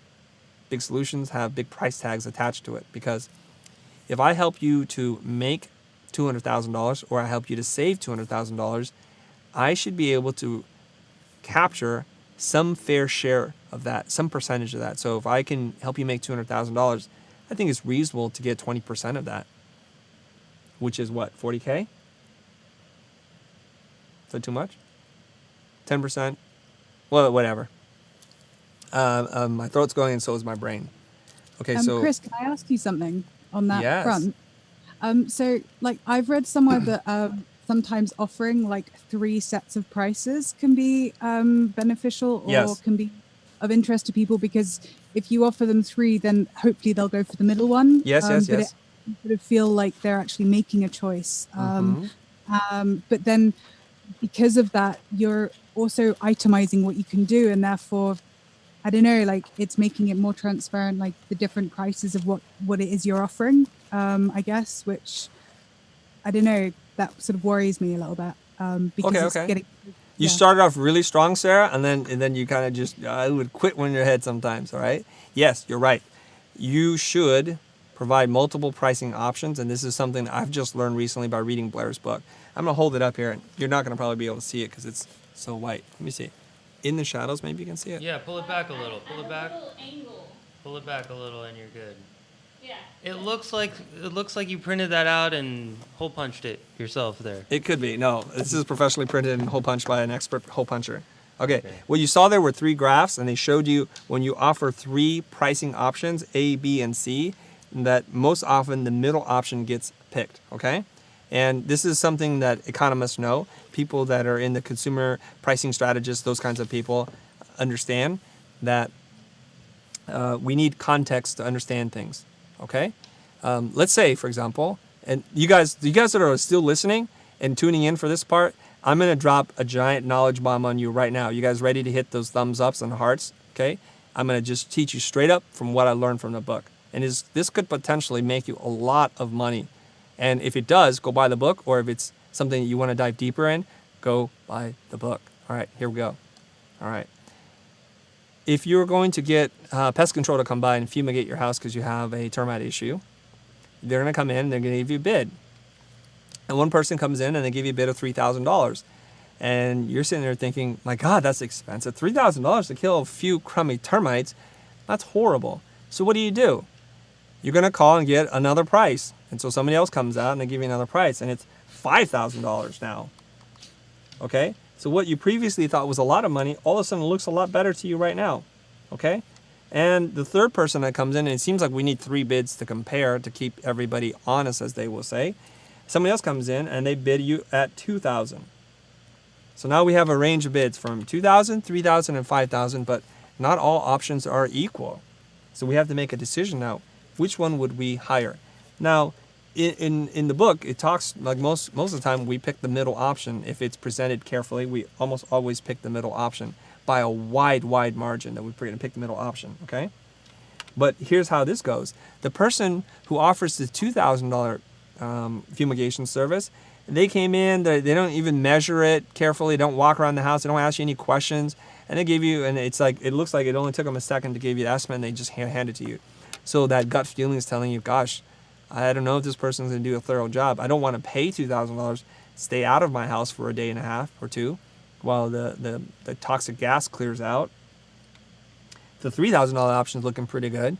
Big solutions have big price tags attached to it, because if I help you to make $200,000 or I help you to save $200,000, I should be able to capture some fair share of that, some percentage of that. So if I can help you make $200,000, I think it's reasonable to get 20% of that, which is what, 40K? Is that too much? 10%? Well, whatever. My throat's going and so is my brain. Okay, so Chris, can I ask you something on that Yes. front? So, like, I've read somewhere that sometimes offering like 3 sets of prices can be beneficial or Yes. can be of interest to people, because if you offer them 3, then hopefully they'll go for the middle one. Yes. But it sort of feel like they're actually making a choice. But then because of that, you're also itemizing what you can do, and therefore, I don't know, like, it's making it more transparent, like the different prices of what it is you're offering, I guess, which, I don't know, that sort of worries me a little bit. Because it's Okay. getting... You started off really strong, Sarah, and then you kind of just it would quit when your head sometimes. All right. Yes, you're right. You should provide multiple pricing options, and this is something I've just learned recently by reading Blair's book. I'm gonna hold it up here, and you're not gonna probably be able to see it because it's so white. Let me see. In the shadows, maybe you can see it. Yeah, pull it back a little. Pull it back. Pull it back a little, and you're good. Yeah. It looks like you printed that out and hole punched it yourself there. It could be. No, this is professionally printed and hole punched by an expert hole puncher. Okay. What you saw there were 3 graphs, and they showed you when you offer 3 pricing options, A, B, and C, that most often the middle option gets picked. Okay. And this is something that economists know. People that are in the consumer pricing strategists, those kinds of people, understand that we need context to understand things. Okay, let's say, for example, and you guys that are still listening and tuning in for this part, I'm gonna drop a giant knowledge bomb on you right now. You guys ready to hit those thumbs ups and hearts? Okay, I'm gonna just teach you straight up from what I learned from the book, and this could potentially make you a lot of money. And if it does, go buy the book, or if it's something that you want to dive deeper in, go buy the book. All right, here we go. All right. If you're going to get pest control to come by and fumigate your house because you have a termite issue, they're going to come in and they're going to give you a bid. And one person comes in and they give you a bid of $3,000. And you're sitting there thinking, my God, that's expensive. $3,000 to kill a few crummy termites, that's horrible. So what do? You're going to call and get another price. And so somebody else comes out and they give you another price, and it's $5,000 now. Okay? So what you previously thought was a lot of money, all of a sudden looks a lot better to you right now. Okay? And the third person that comes in, and it seems like we need 3 bids to compare to keep everybody honest, as they will say. Somebody else comes in and they bid you at $2,000. So now we have a range of bids from $2,000, $3,000, and $5,000, but not all options are equal. So we have to make a decision now. Which one would we hire? Now, in the book, it talks like most of the time we pick the middle option. If it's presented carefully, we almost always pick the middle option by a wide margin that we're going to pick the middle option, okay? But here's how this goes. The person who offers the $2,000 fumigation service, They came in, they don't even measure it carefully, don't walk around the house, they don't ask you any questions, and they give you, and it's like, it looks like it only took them a second to give you the estimate, and they just hand it to you. So that gut feeling is telling you, gosh, I don't know if this person's going to do a thorough job. I don't want to pay $2,000, stay out of my house for a day and a half or two while the toxic gas clears out. The $3,000 option is looking pretty good.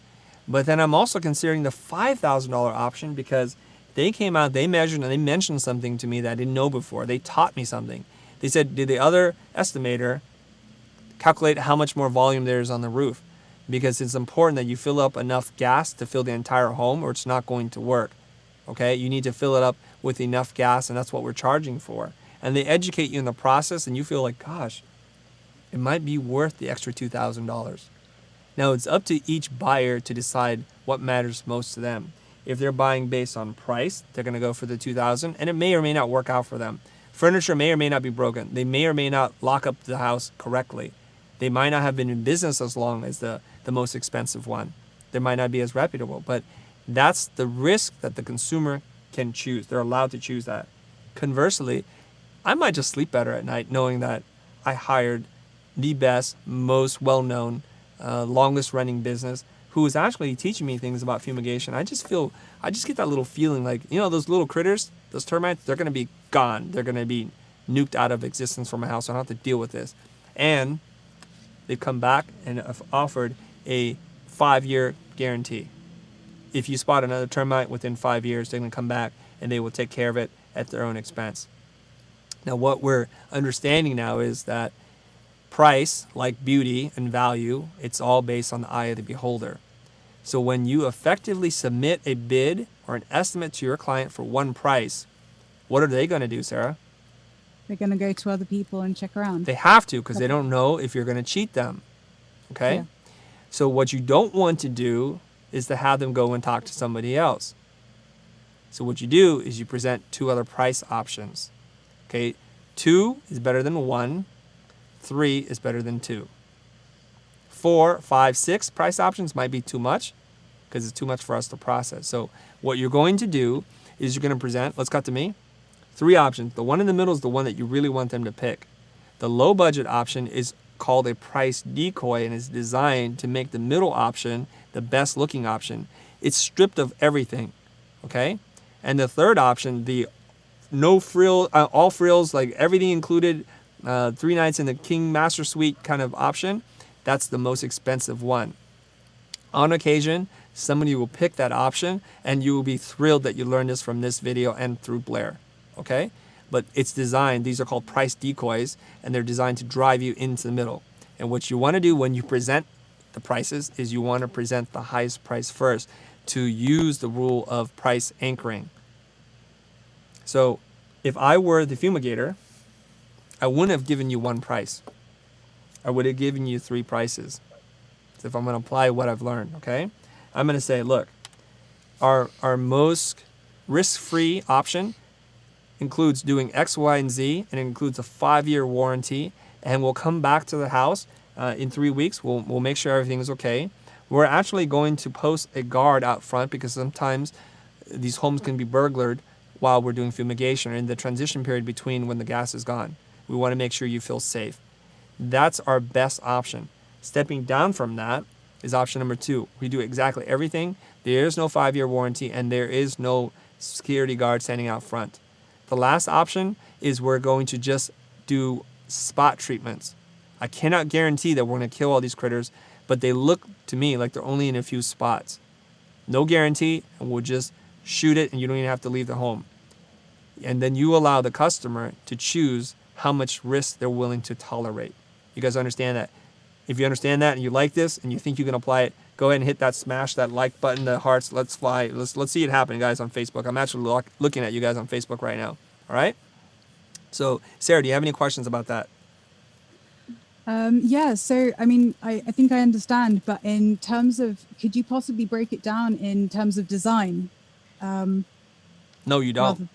But then I'm also considering the $5,000 option because they came out, they measured, and they mentioned something to me that I didn't know before. They taught me something. They said, did the other estimator calculate how much more volume there is on the roof? Because it's important that you fill up enough gas to fill the entire home or it's not going to work. Okay? You need to fill it up with enough gas, and that's what we're charging for. And they educate you in the process, and you feel like, gosh, it might be worth the extra $2,000. Now, it's up to each buyer to decide what matters most to them. If they're buying based on price, they're going to go for the $2,000, and it may or may not work out for them. Furniture may or may not be broken. They may or may not lock up the house correctly. They might not have been in business as long as the most expensive one. They might not be as reputable, but that's the risk that the consumer can choose. They're allowed to choose that. Conversely, I might just sleep better at night knowing that I hired the best, most well-known, longest running business who is actually teaching me things about fumigation. I just get that little feeling like, those little critters, those termites, they're going to be gone. They're going to be nuked out of existence from my house. So I don't have to deal with this. And they've come back and have offered a 5-year guarantee. If you spot another termite within 5 years, they're going to come back and they will take care of it at their own expense. Now, what we're understanding now is that price, like beauty and value, it's all based on the eye of the beholder. So when you effectively submit a bid or an estimate to your client for one price, what are they going to do, Sarah? They're going to go to other people and check around. They have to, because they don't know if you're going to cheat them. Okay? Yeah. So what you don't want to do is to have them go and talk to somebody else. So what you do is you present 2 other price options. Okay? 2 is better than 1. 3 is better than 2. 4, 5, 6 price options might be too much because it's too much for us to process. So what you're going to do is you're going to present, let's cut to me, 3 options. The one in the middle is the one that you really want them to pick. The low budget option is called a price decoy and is designed to make the middle option the best looking option. It's stripped of everything, okay? And the third option, the no frill, all frills, like everything included, 3 nights in the King Master Suite kind of option, that's the most expensive one. On occasion, somebody will pick that option and you will be thrilled that you learned this from this video and through Blair, okay? But it's designed, these are called price decoys, and they're designed to drive you into the middle. And what you want to do when you present the prices is you want to present the highest price first to use the rule of price anchoring. So if I were the fumigator, I wouldn't have given you one price. I would have given you 3 prices. So if I'm going to apply what I've learned, okay? I'm going to say, look, our most risk-free option includes doing X, Y, and Z, and it includes a 5-year warranty, and we'll come back to the house in 3 weeks. We'll make sure everything is okay. We're actually going to post a guard out front because sometimes these homes can be burglared while we're doing fumigation or in the transition period between when the gas is gone. We want to make sure you feel safe. That's our best option. Stepping down from that is option number 2. We do exactly everything. There is no 5-year warranty, and there is no security guard standing out front. The last option is we're going to just do spot treatments. I cannot guarantee that we're going to kill all these critters, but they look to me like they're only in a few spots. No guarantee, and we'll just shoot it, and you don't even have to leave the home. And then you allow the customer to choose how much risk they're willing to tolerate. You guys understand that? If you understand that and you like this and you think you can apply it, go ahead and hit that, smash that like button, the hearts. Let's fly. Let's see it happen, guys, on Facebook. I'm actually looking at you guys on Facebook right now. All right? So, Sarah, do you have any questions about that? Yeah, so, I mean, I think I understand, but in terms of, could you possibly break it down in terms of design? No, you don't.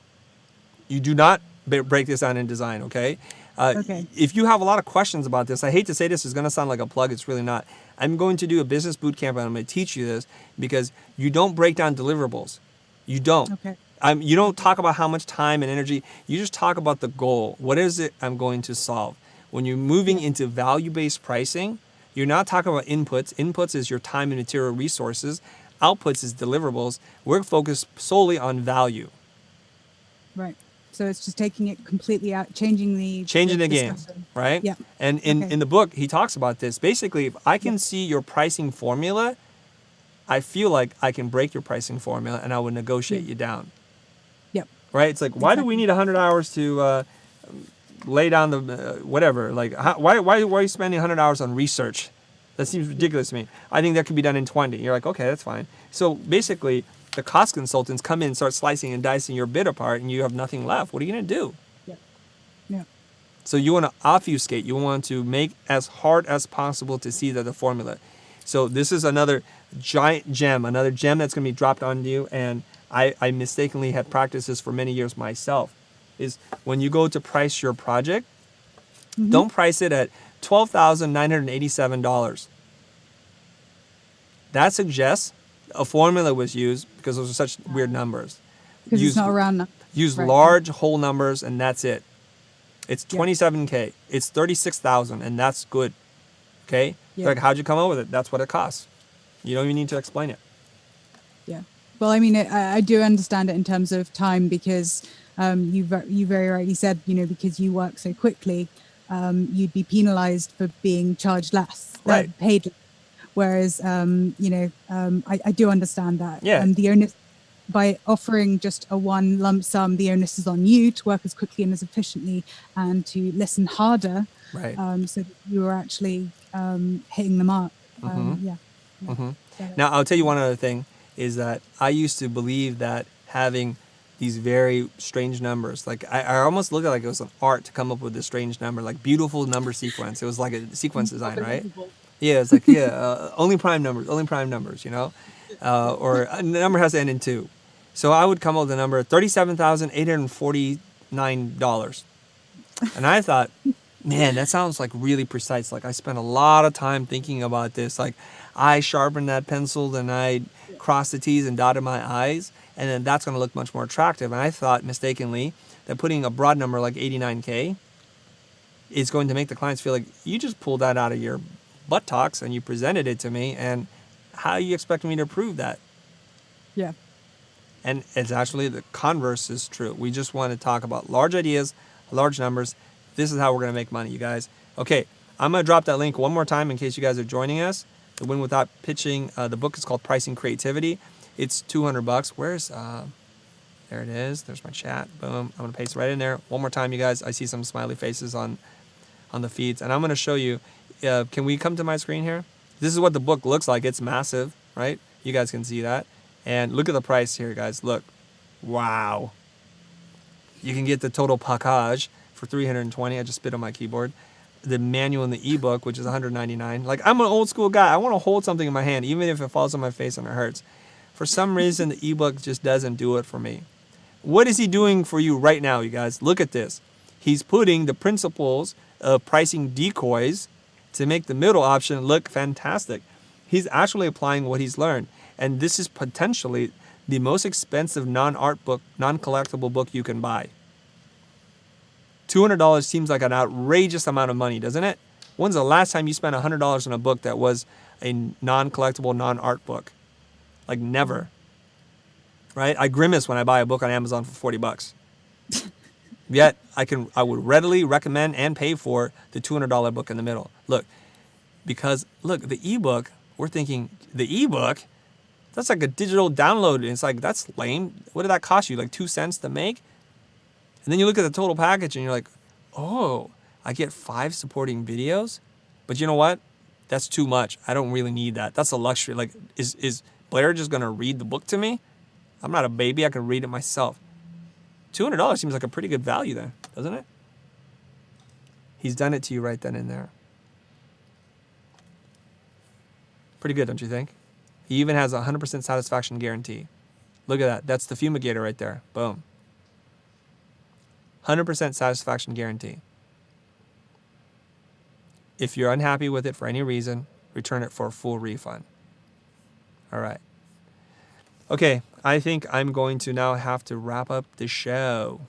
You do not break this down in design, okay? Okay. If you have a lot of questions about this, I hate to say this, it's going to sound like a plug, it's really not. I'm going to do a business boot camp and I'm going to teach you this because you don't break down deliverables. You don't. Okay. You don't talk about how much time and energy. You just talk about the goal. What is it I'm going to solve? When you're moving into value-based pricing, you're not talking about inputs. Inputs is your time and material resources. Outputs is deliverables. We're focused solely on value. Right. So it's just taking it completely out, changing the game, right? Yeah. And in the book, he talks about this. Basically, if I can see your pricing formula, I feel like I can break your pricing formula and I would negotiate you down. Yep. Right? It's like, why do we need 100 hours to lay down the whatever? Like, why are you spending 100 hours on research? That seems ridiculous to me. I think that could be done in 20. You're like, okay, that's fine. So basically, the cost consultants come in and start slicing and dicing your bid apart, and you have nothing left. What are you going to do? Yeah. So you want to obfuscate. You want to make as hard as possible to see the formula. So this is another giant gem, another gem that's going to be dropped on you. And I mistakenly had practiced this for many years myself. Is when you go to price your project, don't price it at $12,987. That suggests a formula was used because those are such weird numbers. Because it's not a round number. Use large whole numbers and that's it. It's 27K. It's 36,000 and that's good. Okay? Yeah. Like, how'd you come up with it? That's what it costs. You don't even need to explain it. Yeah. Well, I mean, I do understand it in terms of time because you very rightly said, because you work so quickly, you'd be penalized for being charged less, paid less. Whereas, I do understand that. Yeah. The onus, by offering just a one lump sum, the onus is on you to work as quickly and as efficiently and to listen harder. Right. So that you are actually hitting the mark. Now, I'll tell you one other thing is that I used to believe that having these very strange numbers, like I almost looked at it like it was an art to come up with this strange number, like beautiful number sequence. It was like a sequence design, right? Yeah, it's like, only prime numbers, or a number has to end in 2. So I would come up with the number $37,849. And I thought, man, that sounds like really precise. Like I spent a lot of time thinking about this. Like I sharpened that pencil, then I crossed the T's and dotted my I's, and then that's going to look much more attractive. And I thought mistakenly that putting a broad number like 89K is going to make the clients feel like you just pulled that out of your buttocks and you presented it to me, and how are you expecting me to prove that? Yeah. And it's actually the converse is true. We just want to talk about large ideas, large numbers. This is how we're going to make money, you guys. Okay, I'm going to drop that link one more time in case you guys are joining us. The Win Without Pitching. The book is called Pricing Creativity. It's $200. Where's there it is. There's my chat. Boom. I'm going to paste it right in there. One more time, you guys. I see some smiley faces on the feeds. And I'm going to show you. Can we come to my screen here? This is what the book looks like. It's massive, right? You guys can see that. And look at the price here, guys. Look. Wow. You can get the total package for $320. I just spit on my keyboard. The manual and the ebook, which is $199. Like, I'm an old school guy. I want to hold something in my hand, even if it falls on my face and it hurts. For some reason, the ebook just doesn't do it for me. What is he doing for you right now, you guys? Look at this. He's putting the principles of pricing decoys to make the middle option look fantastic. He's actually applying what he's learned. And this is potentially the most expensive non-art book, non-collectible book you can buy. $200 seems like an outrageous amount of money, doesn't it? When's the last time you spent $100 on a book that was a non-collectible, non-art book? Like never. Right? I grimace when I buy a book on Amazon for $40. Yet I would readily recommend and pay for the $200 book in the middle. Look, because the ebook, we're thinking the ebook, that's like a digital download. And it's like, that's lame. What did that cost you? Like 2 cents to make? And then you look at the total package and you're like, oh, I get 5 supporting videos? But you know what? That's too much. I don't really need that. That's a luxury. Like, is Blair just going to read the book to me? I'm not a baby. I can read it myself. $200 seems like a pretty good value then, doesn't it? He's done it to you right then and there. Pretty good, don't you think? He even has a 100% satisfaction guarantee. Look at that. That's the fumigator right there. Boom. 100% satisfaction guarantee. If you're unhappy with it for any reason, return it for a full refund. All right. Okay, I think I'm going to now have to wrap up the show.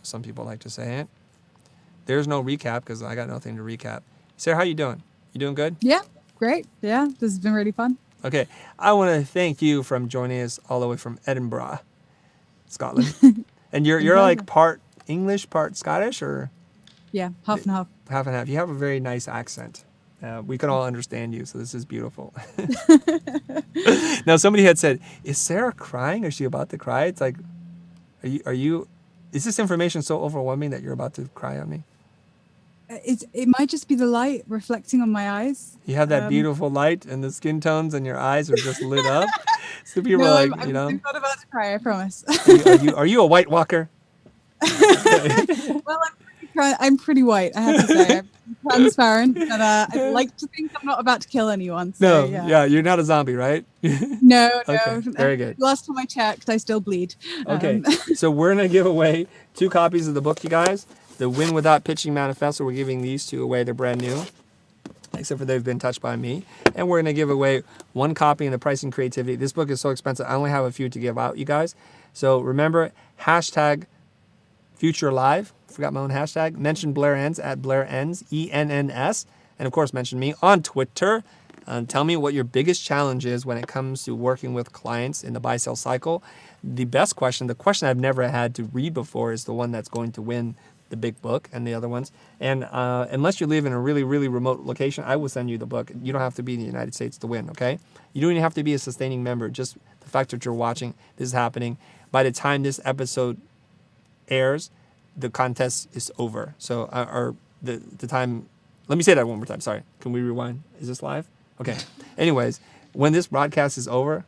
Some people like to say it. There's no recap because I got nothing to recap. Sarah, how you doing? You doing good? Yeah, great. Yeah, this has been really fun. Okay, I want to thank you for joining us all the way from Edinburgh, Scotland. And you're like part English, part Scottish, or? Yeah, half and half. Half and half. You have a very nice accent. We can all understand you, so this is beautiful. Now, somebody had said, "Is Sarah crying? Is she about to cry?" It's like, are you? Is this information so overwhelming that you're about to cry on me? It might just be the light reflecting on my eyes. You have that beautiful light, and the skin tones and your eyes are just lit up. So people are like, I'm not about to cry. I promise. Are you a White Walker? Well, I'm pretty white, I have to say. I'm transparent, but I'd like to think I'm not about to kill anyone. So, yeah, you're not a zombie, right? No. Okay, very good. Last time I checked, I still bleed. Okay, so we're going to give away 2 copies of the book, you guys. The Win Without Pitching Manifesto, we're giving these 2 away. They're brand new, except for they've been touched by me. And we're going to give away 1 copy in the Pricing Creativity. This book is so expensive, I only have a few to give out, you guys. So remember, hashtag Future Live. Forgot my own hashtag. Mention Blair Enns at Blair Enns, ENNS. And of course, mention me on Twitter. Tell me what your biggest challenge is when it comes to working with clients in the buy-sell cycle. The best question, the question I've never had to read before, is the one that's going to win the big book and the other ones. And unless you live in a really, really remote location, I will send you the book. You don't have to be in the United States to win, okay? You don't even have to be a sustaining member. Just the fact that you're watching, this is happening. By the time this episode airs, the contest is over. So, or the time, let me say that one more time. Sorry. Can we rewind? Is this live? Okay. Anyways, when this broadcast is over,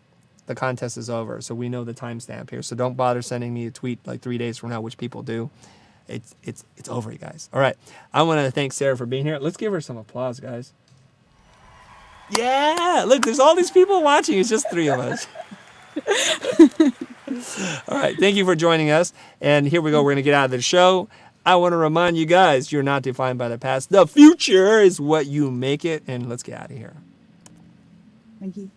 the contest is over. So we know the timestamp here. So don't bother sending me a tweet like 3 days from now, which people do. It's over, you guys. All right. I want to thank Sarah for being here. Let's give her some applause, guys. Yeah. Look, there's all these people watching. It's just 3 of us. All right. Thank you for joining us. And here we go. We're going to get out of the show. I want to remind you guys, you're not defined by the past. The future is what you make it. And let's get out of here. Thank you.